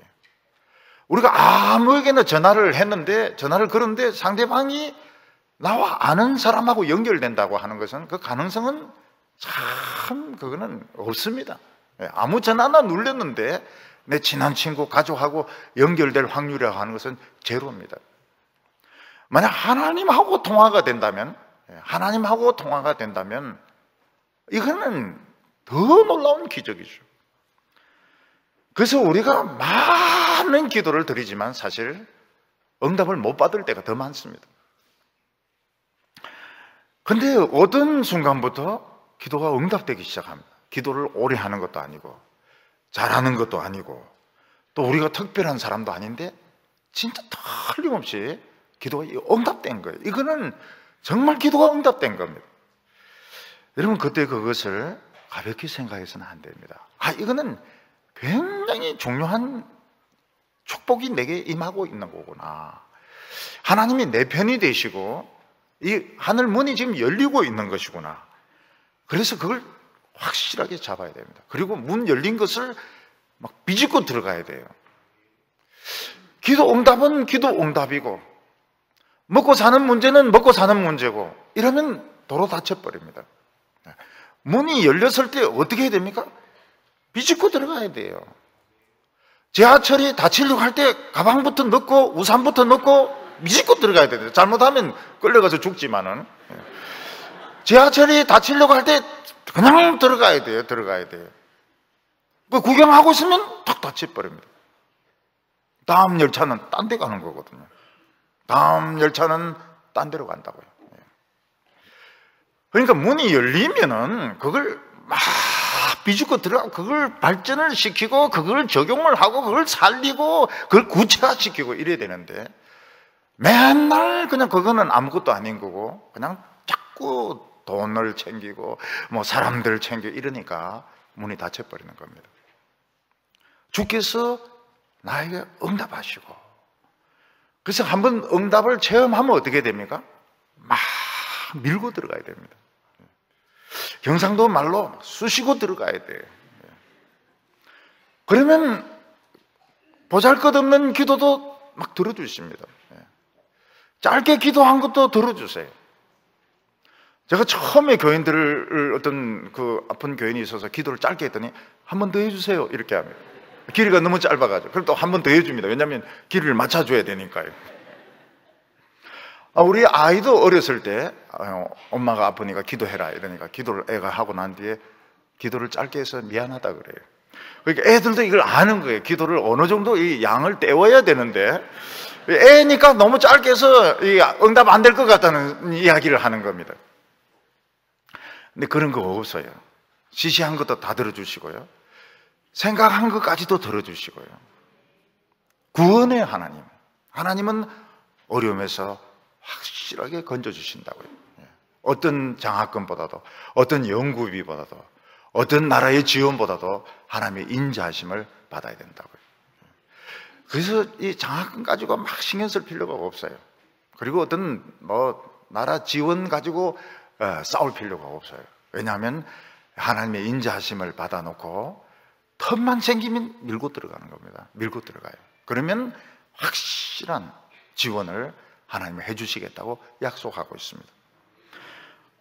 A: 우리가 아무에게나 전화를 걸었는데 상대방이 나와 아는 사람하고 연결된다고 하는 것은 그 가능성은 참 그거는 없습니다. 아무 전화나 눌렸는데 내 친한 친구, 가족하고 연결될 확률이라고 하는 것은 제로입니다. 만약 하나님하고 통화가 된다면, 하나님하고 통화가 된다면 이거는 더 놀라운 기적이죠. 그래서 우리가 많은 기도를 드리지만 사실 응답을 못 받을 때가 더 많습니다. 근데 어떤 순간부터 기도가 응답되기 시작합니다. 기도를 오래 하는 것도 아니고 잘하는 것도 아니고 또 우리가 특별한 사람도 아닌데 진짜 틀림없이 기도가 응답된 거예요. 이거는 정말 기도가 응답된 겁니다. 여러분, 그때 그것을 가볍게 생각해서는 안 됩니다. 이거는 굉장히 중요한 축복이 내게 임하고 있는 거구나. 하나님이 내 편이 되시고 이 하늘 문이 지금 열리고 있는 것이구나. 그래서 그걸 확실하게 잡아야 됩니다. 그리고 문 열린 것을 막 비집고 들어가야 돼요. 기도 응답은 기도 응답이고 먹고 사는 문제는 먹고 사는 문제고 이러면 도로 닫혀버립니다. 문이 열렸을 때 어떻게 해야 됩니까? 비집고 들어가야 돼요. 지하철이 닫히려고 할 때 가방부터 넣고 우산부터 넣고 비집고 들어가야 돼요. 잘못하면 끌려가서 죽지만은 지하철이 닫히려고 할 때 그냥 들어가야 돼요. 들어가야 돼요. 구경하고 있으면 탁 닫혀버립니다. 다음 열차는 딴 데 가는 거거든요. 다음 열차는 딴 데로 간다고요. 그러니까 문이 열리면은 그걸 막 비집고 들어가고 그걸 발전을 시키고 그걸 적용을 하고 그걸 살리고 그걸 구체화시키고 이래야 되는데 맨날 그냥 그거는 아무것도 아닌 거고 그냥 자꾸 돈을 챙기고 뭐 사람들 챙기고 이러니까 문이 닫혀버리는 겁니다. 주께서 나에게 응답하시고 그래서 한번 응답을 체험하면 어떻게 됩니까? 막 밀고 들어가야 됩니다. 경상도 말로 쑤시고 들어가야 돼요. 그러면 보잘것없는 기도도 막 들어주십니다. 짧게 기도한 것도 들어주세요. 제가 처음에 교인들을 어떤 그 아픈 교인이 있어서 기도를 짧게 했더니 한 번 더 해주세요 이렇게 합니다. 길이가 너무 짧아가지고 그럼 또 한 번 더 해줍니다. 왜냐하면 길이를 맞춰줘야 되니까요. 우리 아이도 어렸을 때 엄마가 아프니까 기도해라 이러니까 기도를 애가 하고 난 뒤에 기도를 짧게 해서 미안하다 그래요. 그러니까 애들도 이걸 아는 거예요. 기도를 어느 정도 이 양을 때워야 되는데 애니까 너무 짧게 해서 응답 안 될 것 같다는 이야기를 하는 겁니다. 근데 그런 거 없어요. 지시한 것도 다 들어주시고요. 생각한 것까지도 들어주시고요. 구원의 하나님, 하나님은 어려움에서 확실하게 건져주신다고요. 어떤 장학금보다도 어떤 연구비보다도 어떤 나라의 지원보다도 하나님의 인자하심을 받아야 된다고요. 그래서 이 장학금 가지고 막 신경 쓸 필요가 없어요. 그리고 어떤 나라 지원 가지고 싸울 필요가 없어요. 왜냐하면 하나님의 인자하심을 받아놓고 틈만 생기면 밀고 들어가는 겁니다. 밀고 들어가요. 그러면 확실한 지원을 하나님이 해주시겠다고 약속하고 있습니다.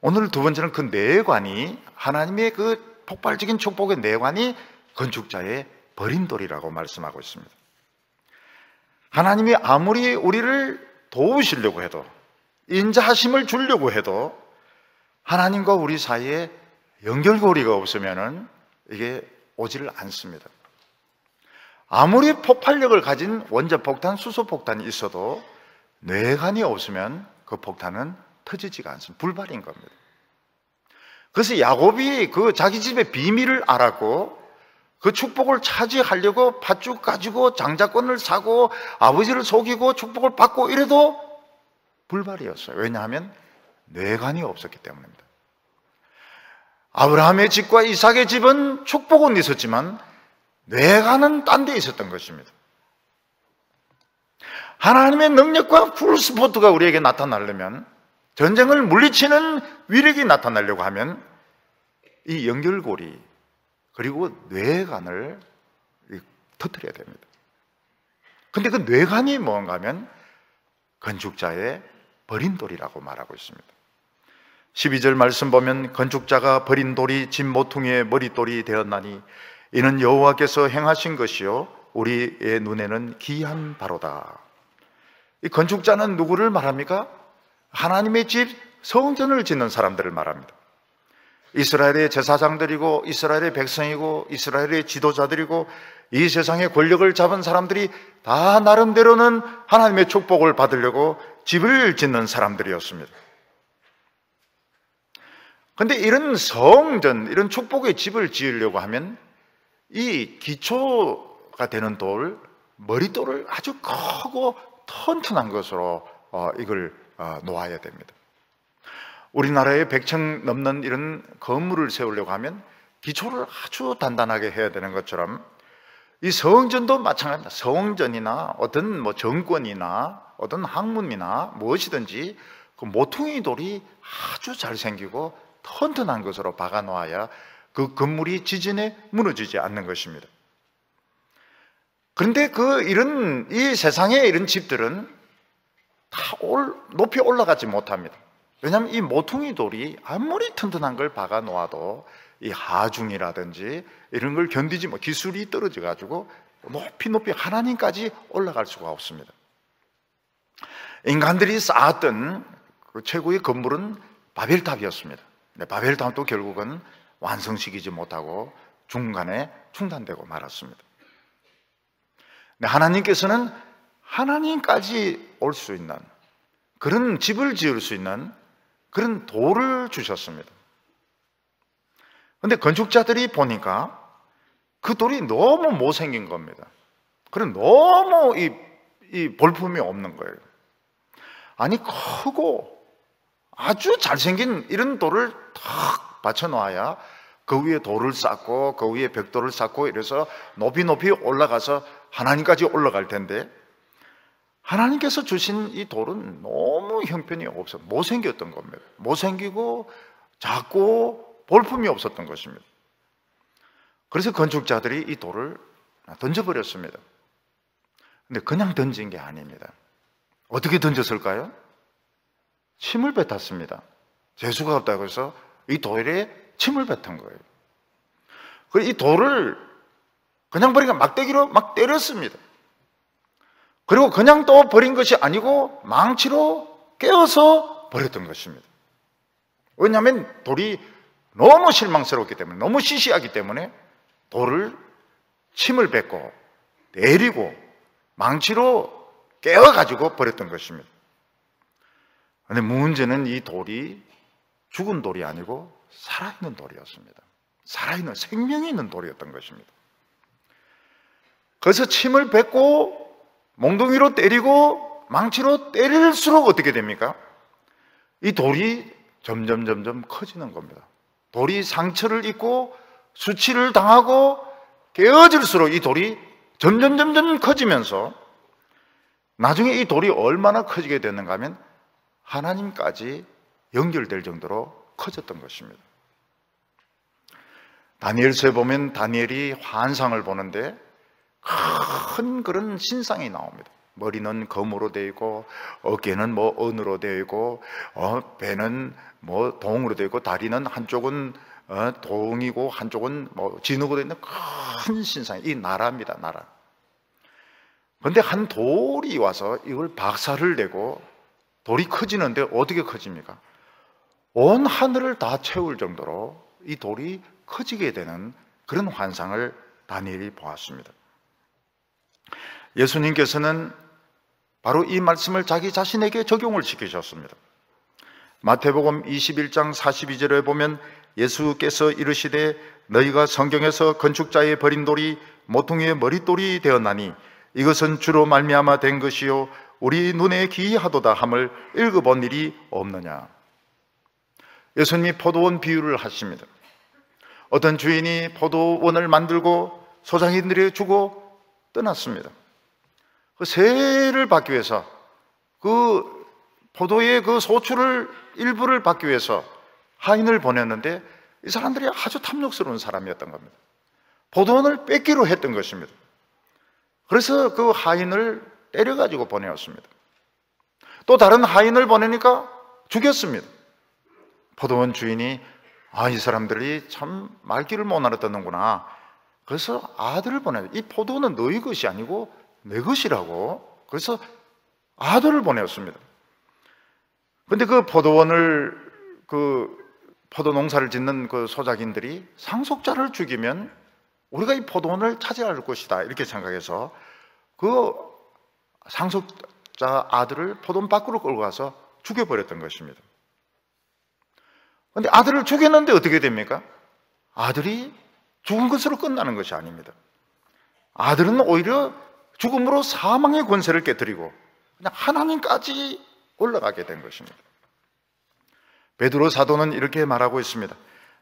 A: 오늘 두 번째는 그 내관이 하나님의 그 폭발적인 축복의 내관이 건축자의 버린돌이라고 말씀하고 있습니다. 하나님이 아무리 우리를 도우시려고 해도 인자하심을 주려고 해도 하나님과 우리 사이에 연결고리가 없으면은 이게 오지를 않습니다. 아무리 폭발력을 가진 원자폭탄, 수소폭탄이 있어도 뇌관이 없으면 그 폭탄은 터지지가 않습니다. 불발인 겁니다. 그래서 야곱이 그 자기 집의 비밀을 알았고 그 축복을 차지하려고 팥죽 가지고 장자권을 사고 아버지를 속이고 축복을 받고 이래도 불발이었어요. 왜냐하면 뇌관이 없었기 때문입니다. 아브라함의 집과 이삭의 집은 축복은 있었지만 뇌관은 딴 데 있었던 것입니다. 하나님의 능력과 풀스포트가 우리에게 나타나려면, 전쟁을 물리치는 위력이 나타나려고 하면 이 연결고리 그리고 뇌관을 터뜨려야 됩니다. 근데 그 뇌관이 뭔가 하면 건축자의 버린 돌이라고 말하고 있습니다. 12절 말씀 보면 건축자가 버린 돌이 집 모퉁이의 머릿돌이 되었나니 이는 여호와께서 행하신 것이요 우리의 눈에는 기이한 바로다. 이 건축자는 누구를 말합니까? 하나님의 집 성전을 짓는 사람들을 말합니다. 이스라엘의 제사장들이고 이스라엘의 백성이고 이스라엘의 지도자들이고 이 세상의 권력을 잡은 사람들이 다 나름대로는 하나님의 축복을 받으려고 집을 짓는 사람들이었습니다. 그런데 이런 성전, 이런 축복의 집을 지으려고 하면 이 기초가 되는 돌, 머릿돌을 아주 크고 튼튼한 것으로 이걸 놓아야 됩니다. 우리나라에 100층 넘는 이런 건물을 세우려고 하면 기초를 아주 단단하게 해야 되는 것처럼 이 성전도 마찬가지입니다. 성전이나 어떤 정권이나 어떤 학문이나 무엇이든지 그 모퉁이 돌이 아주 잘생기고 튼튼한 것으로 박아 놓아야 그 건물이 지진에 무너지지 않는 것입니다. 그런데 이 세상의 이런 집들은 다 높이 올라가지 못합니다. 왜냐하면 이 모퉁이 돌이 아무리 튼튼한 걸 박아 놓아도 이 하중이라든지 이런 걸 견디지 기술이 떨어져 가지고 높이 하나님까지 올라갈 수가 없습니다. 인간들이 쌓았던 그 최고의 건물은 바벨탑이었습니다. 근데 바벨탑도 결국은 완성시키지 못하고 중간에 중단되고 말았습니다. 근데 하나님께서는 하나님까지 올 수 있는 그런 집을 지을 수 있는 그런 돌을 주셨습니다. 그런데 건축자들이 보니까 그 돌이 너무 못생긴 겁니다. 그럼 너무 이 볼품이 없는 거예요. 아니, 크고 아주 잘생긴 이런 돌을 탁 받쳐놓아야 그 위에 돌을 쌓고 그 위에 벽돌을 쌓고 이래서 높이 올라가서 하나님까지 올라갈 텐데 하나님께서 주신 이 돌은 너무 형편이 없어 못생겼던 겁니다. 못생기고 작고 볼품이 없었던 것입니다. 그래서 건축자들이 이 돌을 던져버렸습니다. 근데 그냥 던진 게 아닙니다. 어떻게 던졌을까요? 침을 뱉었습니다. 재수가 없다고 해서 이 돌에 침을 뱉은 거예요. 그리고 이 돌을 그냥 버리니까 막대기로 막 때렸습니다. 그리고 그냥 또 버린 것이 아니고 망치로 깨어서 버렸던 것입니다. 왜냐하면 돌이 너무 실망스럽기 때문에, 너무 시시하기 때문에 돌을 침을 뱉고 내리고 망치로 깨어가지고 버렸던 것입니다. 그런데 문제는 이 돌이 죽은 돌이 아니고 살아있는 돌이었습니다. 살아있는 생명이 있는 돌이었던 것입니다. 그래서 침을 뱉고 몽둥이로 때리고 망치로 때릴수록 어떻게 됩니까? 이 돌이 점점 커지는 겁니다. 돌이 상처를 입고 수치를 당하고 깨어질수록 이 돌이 점점 커지면서 나중에 이 돌이 얼마나 커지게 되는가 하면 하나님까지 연결될 정도로 커졌던 것입니다. 다니엘서에 보면 다니엘이 환상을 보는데 큰 그런 신상이 나옵니다. 머리는 검으로 되어 있고 어깨는 은으로 되어 있고 배는 동으로 되어 있고 다리는 한쪽은 동이고 한쪽은 진흙으로 되어 있는 큰 신상, 이 나라입니다. 나라. 그런데 한 돌이 와서 이걸 박살을 내고 돌이 커지는데 어떻게 커집니까? 온 하늘을 다 채울 정도로 이 돌이 커지게 되는 그런 환상을 다니엘이 보았습니다. 예수님께서는 바로 이 말씀을 자기 자신에게 적용을 시키셨습니다. 마태복음 21장 42절에 보면 예수께서 이르시되 너희가 성경에서 건축자의 버린 돌이 모퉁이의 머릿돌이 되었나니 이것은 주로 말미암아 된 것이요 우리 눈에 기이하도다 함을 읽어본 일이 없느냐. 예수님이 포도원 비유를 하십니다. 어떤 주인이 포도원을 만들고 소장인들에게 주고 떠났습니다. 그 세를 받기 위해서 그 포도의 그 소출을 일부를 받기 위해서 하인을 보냈는데 이 사람들이 아주 탐욕스러운 사람이었던 겁니다. 포도원을 뺏기로 했던 것입니다. 그래서 그 하인을 때려가지고 보내었습니다. 또 다른 하인을 보내니까 죽였습니다. 포도원 주인이 이 사람들이 참 말귀를 못 알아듣는구나. 그래서 아들을 보내요. 이 포도원은 너희 것이 아니고 내 것이라고. 그래서 아들을 보내었습니다. 근데 그 포도원을, 포도 농사를 짓는 그 소작인들이 상속자를 죽이면 우리가 이 포도원을 차지할 것이다, 이렇게 생각해서 그 상속자 아들을 포도원 밖으로 끌고 가서 죽여버렸던 것입니다. 그런데 아들을 죽였는데 어떻게 됩니까? 아들이 죽은 것으로 끝나는 것이 아닙니다. 아들은 오히려 죽음으로 사망의 권세를 깨뜨리고 그냥 하나님까지 올라가게 된 것입니다. 베드로 사도는 이렇게 말하고 있습니다.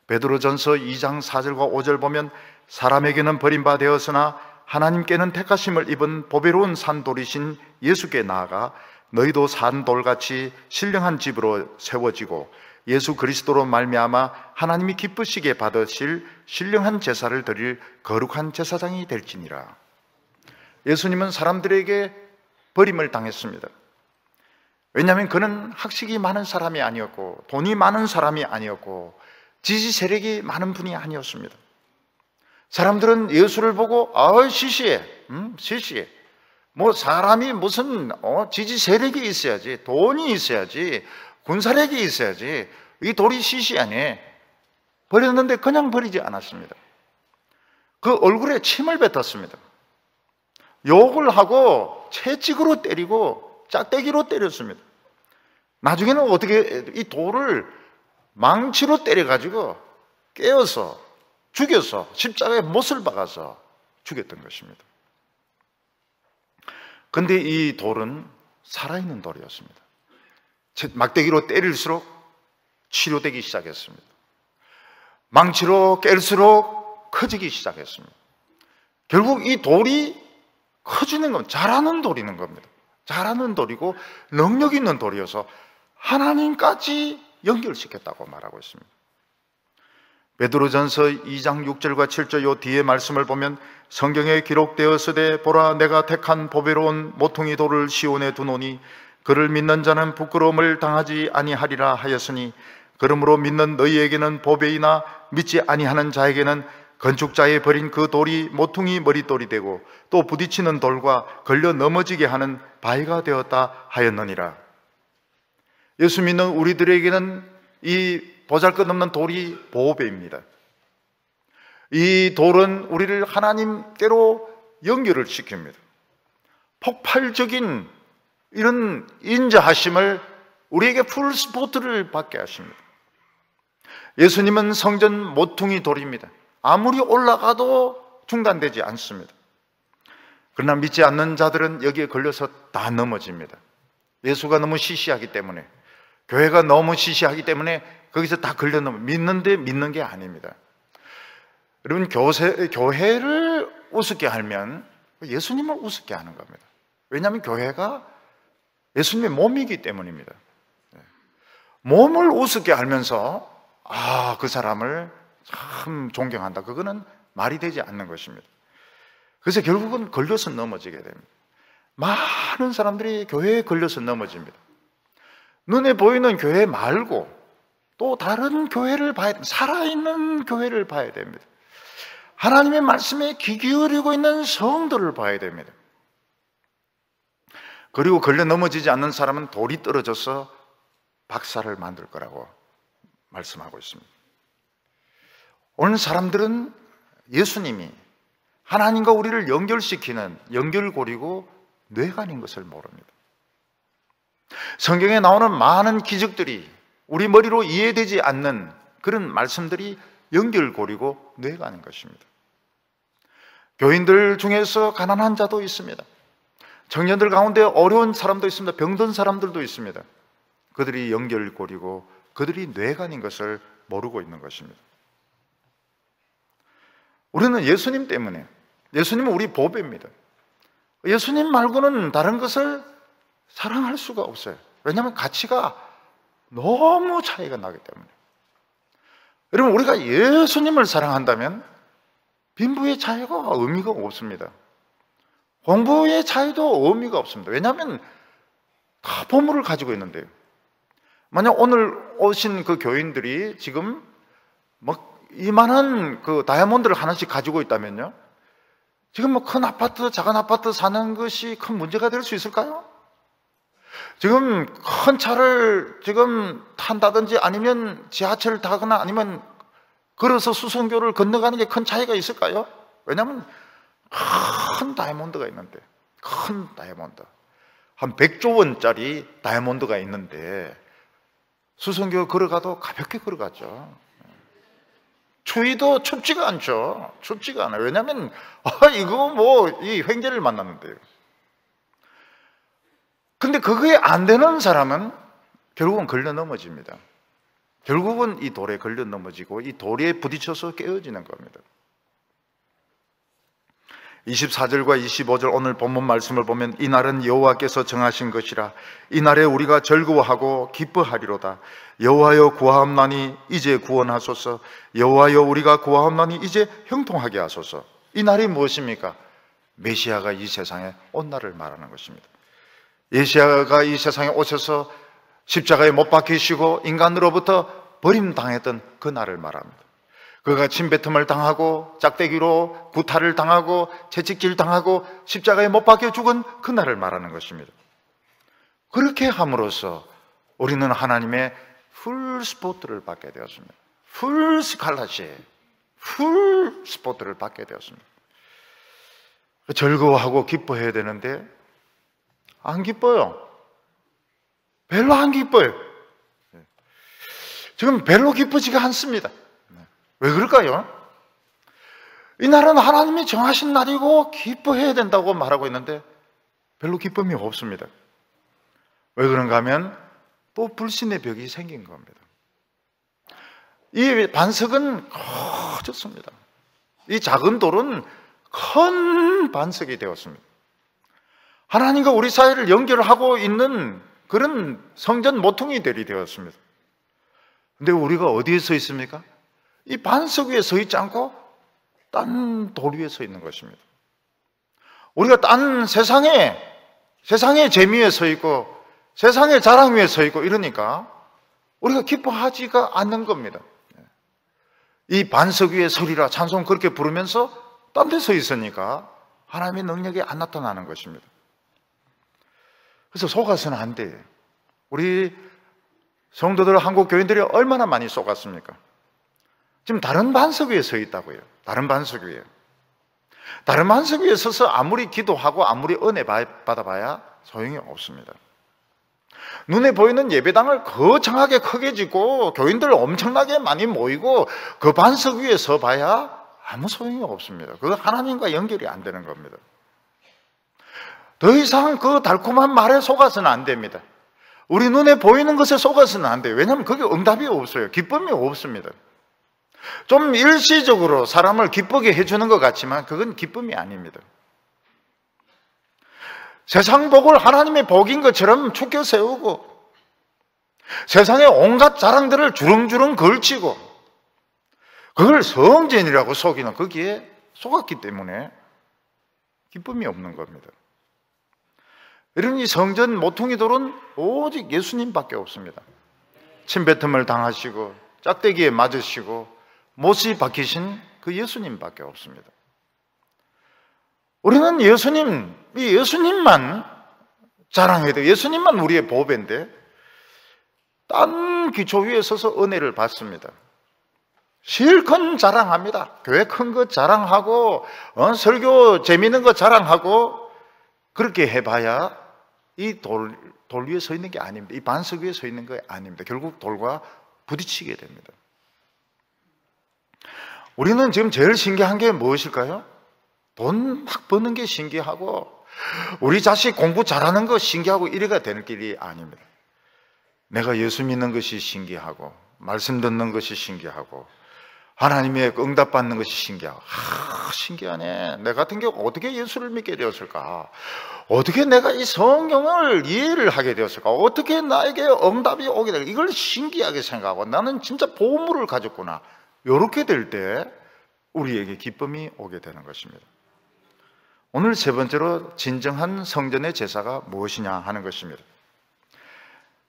A: 베드로전서 2장 4절과 5절 보면 사람에게는 버림받았으나 하나님께는 택하심을 입은 보배로운 산돌이신 예수께 나아가 너희도 산돌같이 신령한 집으로 세워지고 예수 그리스도로 말미암아 하나님이 기쁘시게 받으실 신령한 제사를 드릴 거룩한 제사장이 될지니라. 예수님은 사람들에게 버림을 당했습니다. 왜냐하면 그는 학식이 많은 사람이 아니었고 돈이 많은 사람이 아니었고 지지 세력이 많은 분이 아니었습니다. 사람들은 예수를 보고 시시해, 시시해. 뭐 사람이 무슨 지지 세력이 있어야지, 돈이 있어야지, 군사력이 있어야지, 이 돌이 시시하네. 버렸는데 그냥 버리지 않았습니다. 그 얼굴에 침을 뱉었습니다. 욕을 하고 채찍으로 때리고 짝대기로 때렸습니다. 나중에는 어떻게 이 돌을 망치로 때려가지고 깨어서 죽여서 십자가에 못을 박아서 죽였던 것입니다. 그런데 이 돌은 살아있는 돌이었습니다. 막대기로 때릴수록 치료되기 시작했습니다. 망치로 깰수록 커지기 시작했습니다. 결국 이 돌이 커지는 건 자라는 돌이는 겁니다. 자라는 돌이고 능력 있는 돌이어서 하나님까지 연결시켰다고 말하고 있습니다. 베드로전서 2장 6절과 7절 요 뒤에 말씀을 보면 성경에 기록되었으되 보라 내가 택한 보배로운 모퉁이 돌을 시온에 두노니 그를 믿는 자는 부끄러움을 당하지 아니하리라 하였으니 그러므로 믿는 너희에게는 보배이나 믿지 아니하는 자에게는 건축자의 버린 그 돌이 모퉁이 머릿돌이 되고 또 부딪히는 돌과 걸려 넘어지게 하는 바위가 되었다 하였느니라. 예수 믿는 우리들에게는 이 보잘것없는 돌이 보배입니다. 이 돌은 우리를 하나님께로 연결을 시킵니다. 폭발적인 이런 인자하심을 우리에게 풀스포트를 받게 하십니다. 예수님은 성전 모퉁이 돌입니다. 아무리 올라가도 중단되지 않습니다. 그러나 믿지 않는 자들은 여기에 걸려서 다 넘어집니다. 예수가 너무 시시하기 때문에, 교회가 너무 시시하기 때문에 거기서 다 걸려 넘어. 믿는데 믿는 게 아닙니다. 여러분, 교회를 우습게 하면 예수님을 우습게 하는 겁니다. 왜냐하면 교회가 예수님의 몸이기 때문입니다. 몸을 우습게 알면서 그 사람을 참 존경한다, 그거는 말이 되지 않는 것입니다. 그래서 결국은 걸려서 넘어지게 됩니다. 많은 사람들이 교회에 걸려서 넘어집니다. 눈에 보이는 교회 말고 또 다른 교회를 봐야 됩니다. 살아있는 교회를 봐야 됩니다. 하나님의 말씀에 귀 기울이고 있는 성도를 봐야 됩니다. 그리고 걸려 넘어지지 않는 사람은 돌이 떨어져서 박사를 만들 거라고 말씀하고 있습니다. 오늘 사람들은 예수님이 하나님과 우리를 연결시키는 연결고리고 뇌관인 것을 모릅니다. 성경에 나오는 많은 기적들이 우리 머리로 이해되지 않는 그런 말씀들이 연결고리고 뇌관인 것입니다. 교인들 중에서 가난한 자도 있습니다. 청년들 가운데 어려운 사람도 있습니다. 병든 사람들도 있습니다. 그들이 연결고리고 그들이 뇌관인 것을 모르고 있는 것입니다. 우리는 예수님 때문에, 예수님은 우리 보배입니다. 예수님 말고는 다른 것을 사랑할 수가 없어요. 왜냐하면 가치가 너무 차이가 나기 때문에. 여러분, 우리가 예수님을 사랑한다면 빈부의 차이가 의미가 없습니다. 공부의 차이도 의미가 없습니다. 왜냐하면 다 보물을 가지고 있는데요. 만약 오늘 오신 그 교인들이 지금 막 이만한 그 다이아몬드를 하나씩 가지고 있다면요, 지금 뭐 큰 아파트, 작은 아파트 사는 것이 큰 문제가 될 수 있을까요? 지금 큰 차를 지금 탄다든지 아니면 지하철을 타거나 아니면 걸어서 수성교를 건너가는 게 큰 차이가 있을까요? 왜냐하면 큰 다이아몬드가 있는데, 큰 다이아몬드, 한 100조 원짜리 다이아몬드가 있는데 수성교 걸어가도 가볍게 걸어가죠. 추위도 춥지가 않죠. 춥지가 않아요. 왜냐하면 이거 뭐 이 횡재를 만났는데요. 근데 그게 안 되는 사람은 결국은 걸려 넘어집니다. 결국은 이 돌에 걸려 넘어지고 이 돌에 부딪혀서 깨어지는 겁니다. 24절과 25절 오늘 본문 말씀을 보면 이날은 여호와께서 정하신 것이라 이날에 우리가 즐거워하고 기뻐하리로다. 여호와여 구하옵나니 이제 구원하소서. 여호와여 우리가 구하옵나니 이제 형통하게 하소서. 이 날이 무엇입니까? 메시아가 이 세상에 온 날을 말하는 것입니다. 메시아가 이 세상에 오셔서 십자가에 못 박히시고 인간으로부터 버림당했던 그 날을 말합니다. 그가 침뱉음을 당하고 짝대기로 구타를 당하고 채찍질 당하고 십자가에 못 박혀 죽은 그 날을 말하는 것입니다. 그렇게 함으로써 우리는 하나님의 풀 스포트를 받게 되었습니다. 풀 스칼라시에 풀 스포트를 받게 되었습니다. 즐거워하고 기뻐해야 되는데 안 기뻐요. 별로 안 기뻐요. 지금 별로 기쁘지가 않습니다. 왜 그럴까요? 이 날은 하나님이 정하신 날이고 기뻐해야 된다고 말하고 있는데 별로 기쁨이 없습니다. 왜 그런가 하면 또 불신의 벽이 생긴 겁니다. 이 반석은 커졌습니다. 이 작은 돌은 큰 반석이 되었습니다. 하나님과 우리 사이를 연결하고 있는 그런 성전 모퉁이들이 되었습니다. 근데 우리가 어디에 서 있습니까? 이 반석 위에 서 있지 않고 딴 돌 위에 서 있는 것입니다. 우리가 딴 세상의 재미에 서 있고 세상의 자랑 위에 서 있고 이러니까 우리가 기뻐하지가 않는 겁니다. 이 반석 위에 서리라 찬송 그렇게 부르면서 딴 데 서 있으니까 하나님의 능력이 안 나타나는 것입니다. 그래서 속아서는 안 돼요. 우리 성도들, 한국 교인들이 얼마나 많이 속았습니까? 지금 다른 반석 위에 서 있다고요. 다른 반석 위에. 다른 반석 위에 서서 아무리 기도하고 아무리 은혜 받아봐야 소용이 없습니다. 눈에 보이는 예배당을 거창하게 크게 짓고 교인들 엄청나게 많이 모이고 그 반석 위에 서봐야 아무 소용이 없습니다. 그거 하나님과 연결이 안 되는 겁니다. 더 이상 그 달콤한 말에 속아서는 안 됩니다. 우리 눈에 보이는 것에 속아서는 안 돼요. 왜냐하면 그게 응답이 없어요. 기쁨이 없습니다. 좀 일시적으로 사람을 기쁘게 해주는 것 같지만 그건 기쁨이 아닙니다. 세상 복을 하나님의 복인 것처럼 축켜 세우고 세상의 온갖 자랑들을 주렁주렁 걸치고 그걸 성전이라고 속이는 거기에 속았기 때문에 기쁨이 없는 겁니다. 이런 이 성전 모퉁이돌은 오직 예수님밖에 없습니다. 침뱉음을 당하시고 짝대기에 맞으시고 못이 박히신 그 예수님밖에 없습니다. 우리는 예수님만 자랑해야 돼요. 예수님만 우리의 보배인데 딴 기초 위에 서서 은혜를 받습니다. 실컷 자랑합니다. 교회 큰 거 자랑하고 설교 재미있는 거 자랑하고 그렇게 해봐야 이 돌 위에 서 있는 게 아닙니다. 이 반석 위에 서 있는 게 아닙니다. 결국 돌과 부딪히게 됩니다. 우리는 지금 제일 신기한 게 무엇일까요? 돈 막 버는 게 신기하고 우리 자식 공부 잘하는 거 신기하고 이래가 되는 길이 아닙니다. 내가 예수 믿는 것이 신기하고 말씀 듣는 것이 신기하고 하나님의 응답받는 것이 신기하고 신기하네. 내 같은 경우 어떻게 예수를 믿게 되었을까? 어떻게 내가 이 성경을 이해를 하게 되었을까? 어떻게 나에게 응답이 오게 될까? 이걸 신기하게 생각하고 나는 진짜 보물을 가졌구나. 이렇게 될 때 우리에게 기쁨이 오게 되는 것입니다. 오늘 세 번째로 진정한 성전의 제사가 무엇이냐 하는 것입니다.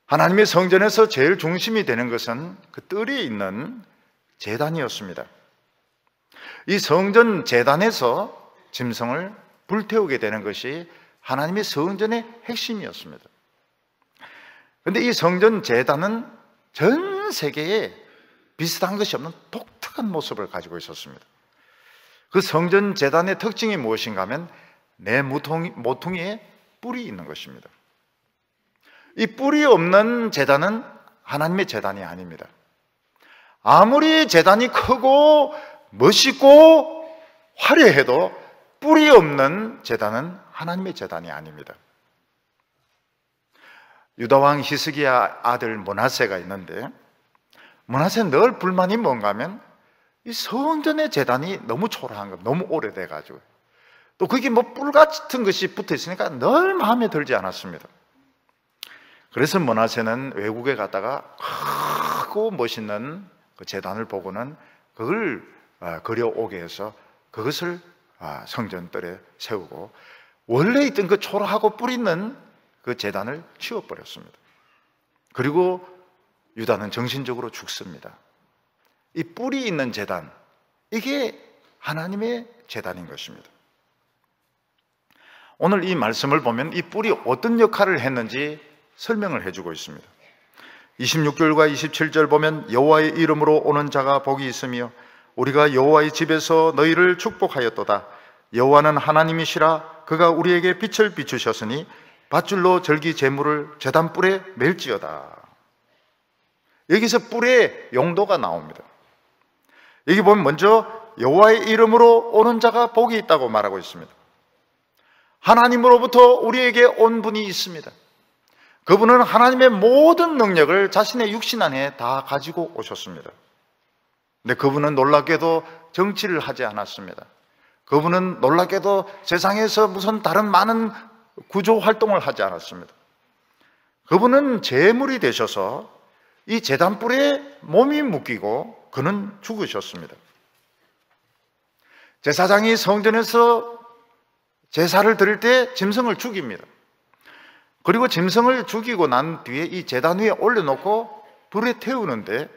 A: 하나님의 성전에서 제일 중심이 되는 것은 그 뜰이 있는 제단이었습니다. 이 성전 제단에서 짐승을 불태우게 되는 것이 하나님의 성전의 핵심이었습니다. 그런데 이 성전 제단은 전 세계에 비슷한 것이 없는 독특한 모습을 가지고 있었습니다. 그 성전 제단의 특징이 무엇인가 하면 내 모퉁이에 뿔이 있는 것입니다. 이 뿔이 없는 제단은 하나님의 제단이 아닙니다. 아무리 제단이 크고 멋있고 화려해도 뿔이 없는 제단은 하나님의 제단이 아닙니다. 유다왕 히스기야 아들 므낫세가 있는데, 므낫세는 늘 불만이 뭔가 하면 이 성전의 제단이 너무 초라한 거, 너무 오래돼 가지고, 또 그게 뭐 뿔 같은 것이 붙어 있으니까 늘 마음에 들지 않았습니다. 그래서 므낫세는 외국에 갔다가 크고 멋있는 그 제단을 보고는 그걸 그려오게 해서 그것을 성전뜰에 세우고, 원래 있던 그 초라하고 뿔 있는 그 제단을 치워버렸습니다. 그리고 유다는 정신적으로 죽습니다. 이 뿔이 있는 제단, 이게 하나님의 제단인 것입니다. 오늘 이 말씀을 보면 이 뿔이 어떤 역할을 했는지 설명을 해주고 있습니다. 26절과 27절 보면 여호와의 이름으로 오는 자가 복이 있으며 우리가 여호와의 집에서 너희를 축복하였도다. 여호와는 하나님이시라. 그가 우리에게 빛을 비추셨으니 밧줄로 절기 제물을 제단 뿔에 맬지어다. 여기서 뿔의 용도가 나옵니다. 여기 보면 먼저 여호와의 이름으로 오는 자가 복이 있다고 말하고 있습니다. 하나님으로부터 우리에게 온 분이 있습니다. 그분은 하나님의 모든 능력을 자신의 육신 안에 다 가지고 오셨습니다. 근데 그분은 놀랍게도 정치를 하지 않았습니다. 그분은 놀랍게도 세상에서 무슨 다른 많은 구조 활동을 하지 않았습니다. 그분은 제물이 되셔서 이 제단뿔에 몸이 묶이고 그는 죽으셨습니다. 제사장이 성전에서 제사를 드릴 때 짐승을 죽입니다. 그리고 짐승을 죽이고 난 뒤에 이 제단 위에 올려놓고 불에 태우는데,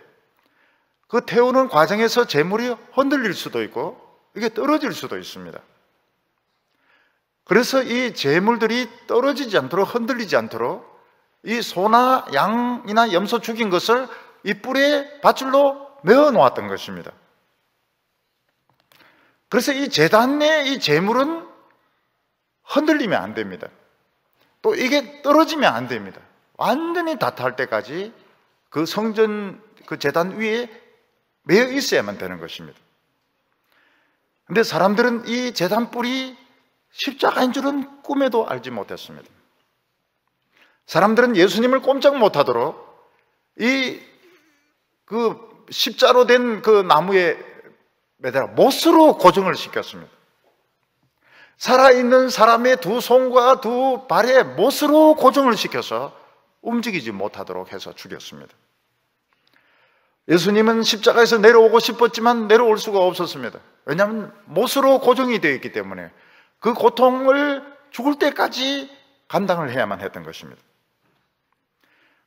A: 그 태우는 과정에서 제물이 흔들릴 수도 있고 이게 떨어질 수도 있습니다. 그래서 이 제물들이 떨어지지 않도록, 흔들리지 않도록 이 소나 양이나 염소 죽인 것을 이 뿔에 밧줄로 메어 놓았던 것입니다. 그래서 이 제단의 이 제물은 흔들리면 안 됩니다. 또 이게 떨어지면 안 됩니다. 완전히 다 탈 때까지 그 성전 그 제단 위에 매여 있어야만 되는 것입니다. 근데 사람들은 이 제단 뿔이 십자가인 줄은 꿈에도 알지 못했습니다. 사람들은 예수님을 꼼짝 못하도록 이 그 십자로 된 그 나무에 매달아 못으로 고정을 시켰습니다. 살아있는 사람의 두 손과 두 발에 못으로 고정을 시켜서 움직이지 못하도록 해서 죽였습니다. 예수님은 십자가에서 내려오고 싶었지만 내려올 수가 없었습니다. 왜냐하면 못으로 고정이 되어 있기 때문에 그 고통을 죽을 때까지 감당을 해야만 했던 것입니다.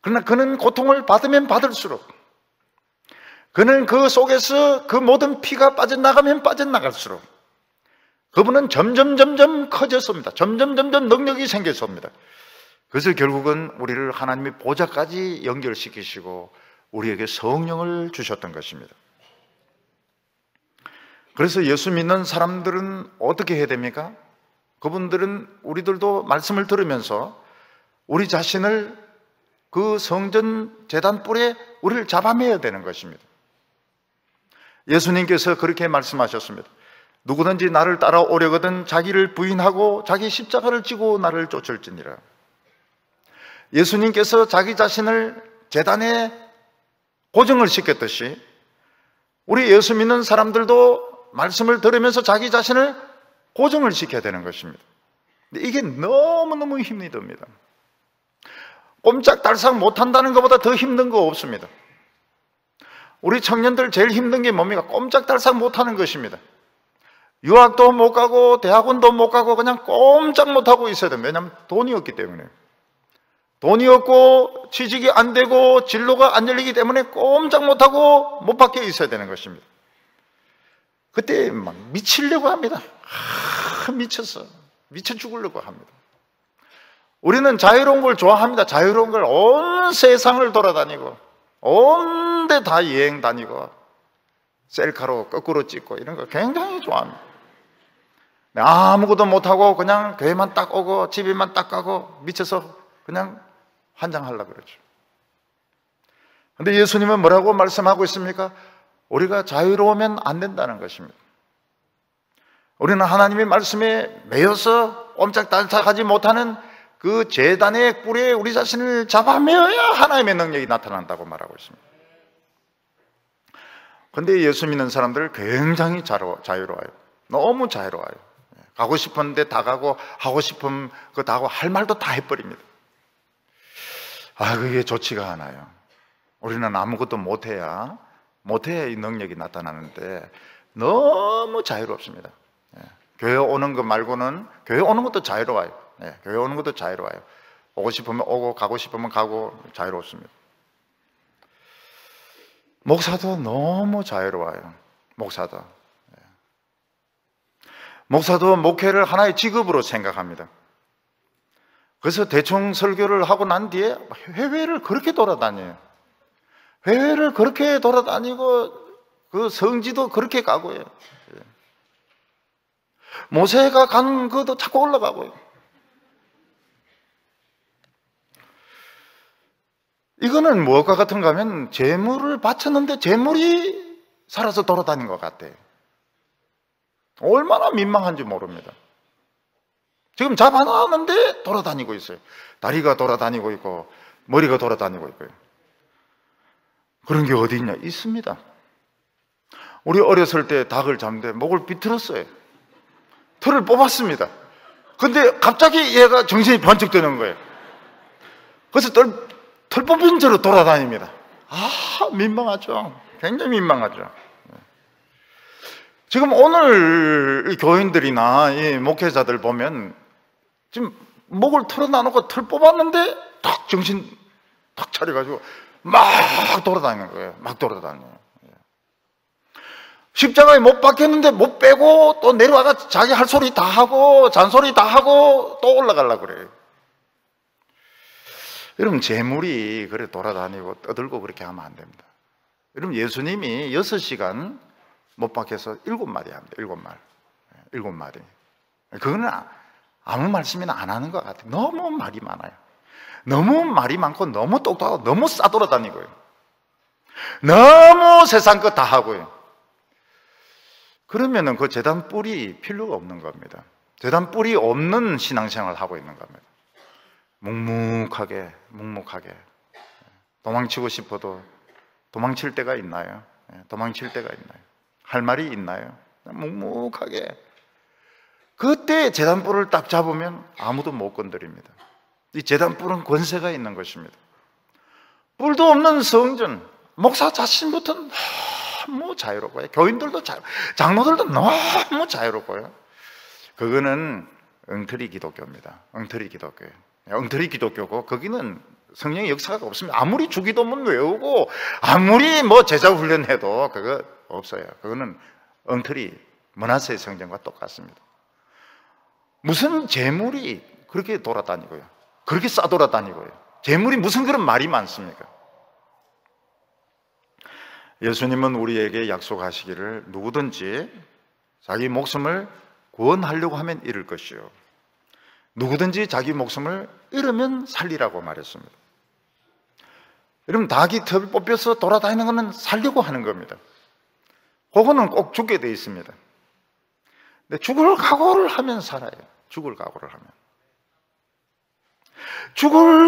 A: 그러나 그는 고통을 받으면 받을수록, 그는 그 속에서 그 모든 피가 빠져나가면 빠져나갈수록 그분은 점점 커졌습니다. 점점 능력이 생겼습니다. 그래서 결국은 우리를 하나님의 보좌까지 연결시키시고 우리에게 성령을 주셨던 것입니다. 그래서 예수 믿는 사람들은 어떻게 해야 됩니까? 그분들은 우리들도 말씀을 들으면서 우리 자신을 그 성전 제단 뿔에 우리를 잡아매야 되는 것입니다. 예수님께서 그렇게 말씀하셨습니다. 누구든지 나를 따라오려거든 자기를 부인하고 자기 십자가를 지고 나를 쫓을지니라. 예수님께서 자기 자신을 제단에 고정을 시켰듯이 우리 예수 믿는 사람들도 말씀을 들으면서 자기 자신을 고정을 시켜야 되는 것입니다. 근데 이게 너무너무 힘이 듭니다. 꼼짝달싹 못한다는 것보다 더 힘든 거 없습니다. 우리 청년들 제일 힘든 게 뭡니까? 꼼짝달싹 못하는 것입니다. 유학도 못 가고 대학원도 못 가고 그냥 꼼짝 못하고 있어야 됩니다. 왜냐하면 돈이 없기 때문에. 돈이 없고 취직이 안 되고 진로가 안 열리기 때문에 꼼짝 못하고 못 박혀 있어야 되는 것입니다. 그때 막 미치려고 합니다. 미쳐서 미쳐 죽으려고 합니다. 우리는 자유로운 걸 좋아합니다. 자유로운 걸 온 세상을 돌아다니고 온 데 다 여행 다니고 셀카로 거꾸로 찍고 이런 거 굉장히 좋아합니다. 아무것도 못하고 그냥 교회만 딱 오고 집에만 딱 가고 미쳐서 그냥 환장하려고 그러죠. 근데 예수님은 뭐라고 말씀하고 있습니까? 우리가 자유로우면 안 된다는 것입니다. 우리는 하나님의 말씀에 매여서 옴짝달싹하지 못하는 그 제단의 꿀에 우리 자신을 잡아매어야 하나님의 능력이 나타난다고 말하고 있습니다. 그런데 예수 믿는 사람들 굉장히 자유로워요. 너무 자유로워요. 가고 싶은데 다 가고 하고 싶은 거 다 하고 할 말도 다 해버립니다. 그게 좋지가 않아요. 우리는 아무것도 못해야 이 능력이 나타나는데 너무 자유롭습니다. 교회 오는 것 말고는 교회 오는 것도 자유로워요. 교회 오는 것도 자유로워요. 오고 싶으면 오고 가고 싶으면 가고 자유롭습니다. 목사도 너무 자유로워요. 목사도 목회를 하나의 직업으로 생각합니다. 그래서 대충 설교를 하고 난 뒤에 회회를 그렇게 돌아다녀요. 회회를 그렇게 돌아다니고 그 성지도 그렇게 가고요. 모세가 간 것도 자꾸 올라가고요. 이거는 무엇과 같은가 하면 재물을 바쳤는데 재물이 살아서 돌아다닌 것 같아요. 얼마나 민망한지 모릅니다. 지금 잡아놨는데 돌아다니고 있어요. 다리가 돌아다니고 있고 머리가 돌아다니고 있고요. 그런 게 어디 있냐? 있습니다. 우리 어렸을 때 닭을 잡는데 목을 비틀었어요. 털을 뽑았습니다. 근데 갑자기 얘가 정신이 번쩍 드는 거예요. 그래서 털 뽑힌 채로 돌아다닙니다. 민망하죠. 굉장히 민망하죠. 지금 오늘 이 교인들이나 이 목회자들 보면 지금 목을 털어놔놓고 털 뽑았는데 탁 정신 탁 차려가지고 막 돌아다니는 거예요. 막 돌아다녀요. 십자가에 못 박혔는데 못 빼고 또 내려와가 자기 할 소리 다 하고 잔소리 다 하고 또 올라가려고 그래요. 여러분, 재물이 그래 돌아다니고 떠들고 그렇게 하면 안 됩니다. 여러분, 예수님이 6시간 못 박혀서 7마디 합니다. 7마디. 그거는 아무 말씀이나 안 하는 것 같아요. 너무 말이 많아요. 너무 말이 많고 너무 똑똑하고 너무 싸돌아다니고요. 너무 세상 거 다 하고요. 그러면은 그 제단 뿔이 필요가 없는 겁니다. 제단 뿔이 없는 신앙생활을 하고 있는 겁니다. 묵묵하게 도망치고 싶어도 도망칠 때가 있나요? 도망칠 때가 있나요? 할 말이 있나요? 묵묵하게 그때 제단뿔을 딱 잡으면 아무도 못 건드립니다. 이 제단뿔은 권세가 있는 것입니다. 뿔도 없는 성전 목사 자신부터 너무 자유롭고요. 교인들도 장로들도 너무 자유롭고요. 그거는 엉터리 기독교입니다. 엉터리 기독교고 거기는 성령의 역사가 없습니다. 아무리 주기도문 외우고 아무리 제자 훈련해도 그거 없어요. 그거는 엉터리 므낫세의 성전과 똑같습니다. 무슨 재물이 그렇게 돌아다니고요. 그렇게 싸돌아다니고요. 재물이 무슨 그런 말이 많습니까? 예수님은 우리에게 약속하시기를 누구든지 자기 목숨을 구원하려고 하면 잃을 것이요 누구든지 자기 목숨을 잃으면 살리라고 말했습니다. 여러분, 닭이 털 뽑혀서 돌아다니는 것은 살려고 하는 겁니다. 그거는 꼭 죽게 돼 있습니다. 근데 죽을 각오를 하면 살아요. 죽을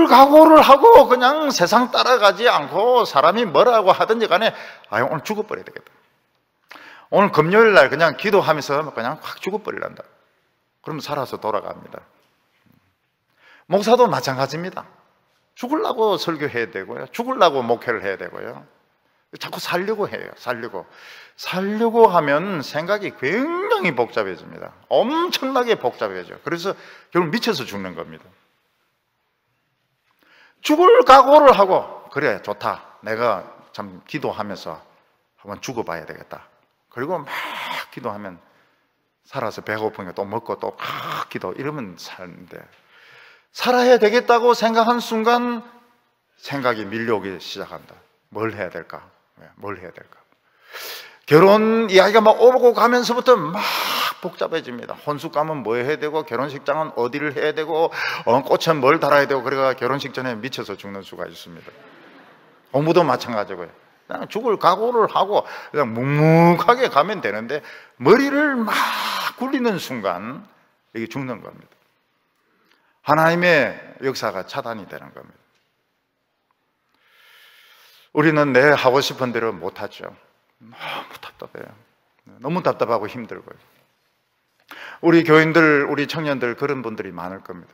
A: 각오를 하고 그냥 세상 따라가지 않고 사람이 뭐라고 하든지 간에 오늘 죽어버려야 되겠다. 오늘 금요일 날 그냥 기도하면서 그냥 확 죽어버리란다. 그러면 살아서 돌아갑니다. 목사도 마찬가지입니다. 죽으려고 설교해야 되고요. 죽으려고 목회를 해야 되고요. 자꾸 살려고 해요. 살려고 하면 생각이 굉장히 복잡해집니다. 엄청나게 복잡해져요. 그래서 결국 미쳐서 죽는 겁니다. 죽을 각오를 하고 그래 좋다. 내가 참 기도하면서 한번 죽어봐야 되겠다. 그리고 막 기도하면 살아서 배고프니까 또 먹고 또 기도 이러면 사는데 살아야 되겠다고 생각한 순간 생각이 밀려오기 시작한다. 뭘 해야 될까? 뭘 해야 될까? 결혼 이야기가 막 오고 가면서부터 막 복잡해집니다. 혼수감은 뭐 해야 되고, 결혼식장은 어디를 해야 되고, 꽃은 뭘 달아야 되고, 그래가 결혼식 전에 미쳐서 죽는 수가 있습니다. 공부도 마찬가지고요. 그냥 죽을 각오를 하고 그냥 묵묵하게 가면 되는데, 머리를 막 굴리는 순간 이게 죽는 겁니다. 하나님의 역사가 차단이 되는 겁니다. 우리는 내 하고 싶은 대로 못하죠. 너무 답답해요. 너무 답답하고 힘들고요. 우리 교인들, 우리 청년들 그런 분들이 많을 겁니다.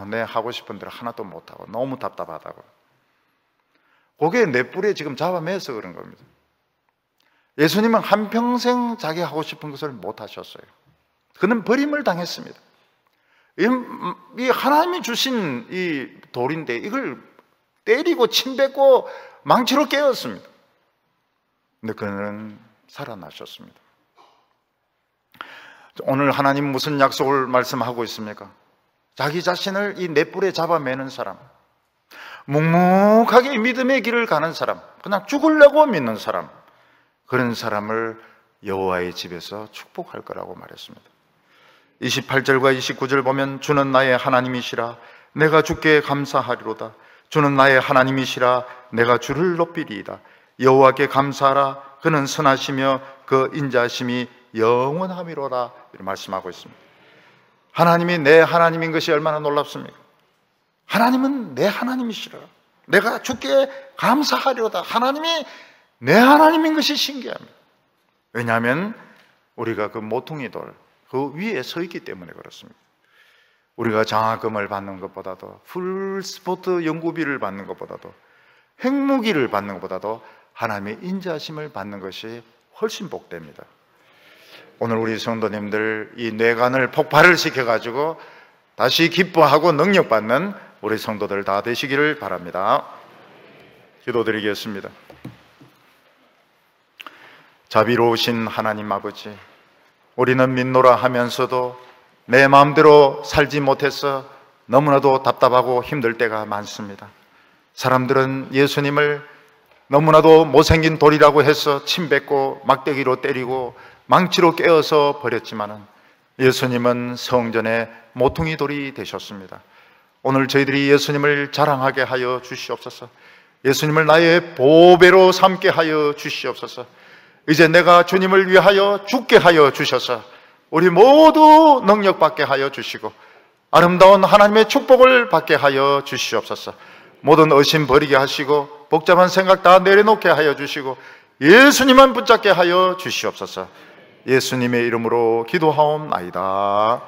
A: 내 하고 싶은 대로 하나도 못하고 너무 답답하다고. 그게 내 뿔에 지금 잡아매서 그런 겁니다. 예수님은 한평생 자기 하고 싶은 것을 못하셨어요. 그는 버림을 당했습니다. 이 하나님이 주신 이 돌인데 이걸 때리고 침뱉고 망치로 깨었습니다. 근데 그는 살아나셨습니다. 오늘 하나님 무슨 약속을 말씀하고 있습니까? 자기 자신을 이 넷불에 잡아매는 사람, 묵묵하게 믿음의 길을 가는 사람, 그냥 죽으려고 믿는 사람, 그런 사람을 여호와의 집에서 축복할 거라고 말했습니다. 28절과 29절 보면 주는 나의 하나님이시라 내가 주께 감사하리로다. 주는 나의 하나님이시라 내가 주를 높이리이다. 여호와께 감사하라. 그는 선하시며 그 인자하심이 영원함이로다. 이렇게 말씀하고 있습니다. 하나님이 내 하나님인 것이 얼마나 놀랍습니까? 하나님은 내 하나님이시라. 내가 주께 감사하리로다. 하나님이 내 하나님인 것이 신기합니다. 왜냐하면 우리가 그 모퉁이 돌, 그 위에 서 있기 때문에 그렇습니다. 우리가 장학금을 받는 것보다도, 풀스포트 연구비를 받는 것보다도, 핵무기를 받는 것보다도 하나님의 인자하심을 받는 것이 훨씬 복됩니다. 오늘 우리 성도님들 이 뇌관을 폭발을 시켜가지고 다시 기뻐하고 능력받는 우리 성도들 다 되시기를 바랍니다. 기도드리겠습니다. 자비로우신 하나님 아버지, 우리는 믿노라 하면서도 내 마음대로 살지 못해서 너무나도 답답하고 힘들 때가 많습니다. 사람들은 예수님을 너무나도 못생긴 돌이라고 해서 침뱉고 막대기로 때리고 망치로 깨어서 버렸지만은 예수님은 성전의 모퉁이 돌이 되셨습니다. 오늘 저희들이 예수님을 자랑하게 하여 주시옵소서. 예수님을 나의 보배로 삼게 하여 주시옵소서. 이제 내가 주님을 위하여 죽게 하여 주셔서 우리 모두 능력받게 하여 주시고 아름다운 하나님의 축복을 받게 하여 주시옵소서. 모든 의심 버리게 하시고 복잡한 생각 다 내려놓게 하여 주시고 예수님만 붙잡게 하여 주시옵소서. 예수님의 이름으로 기도하옵나이다.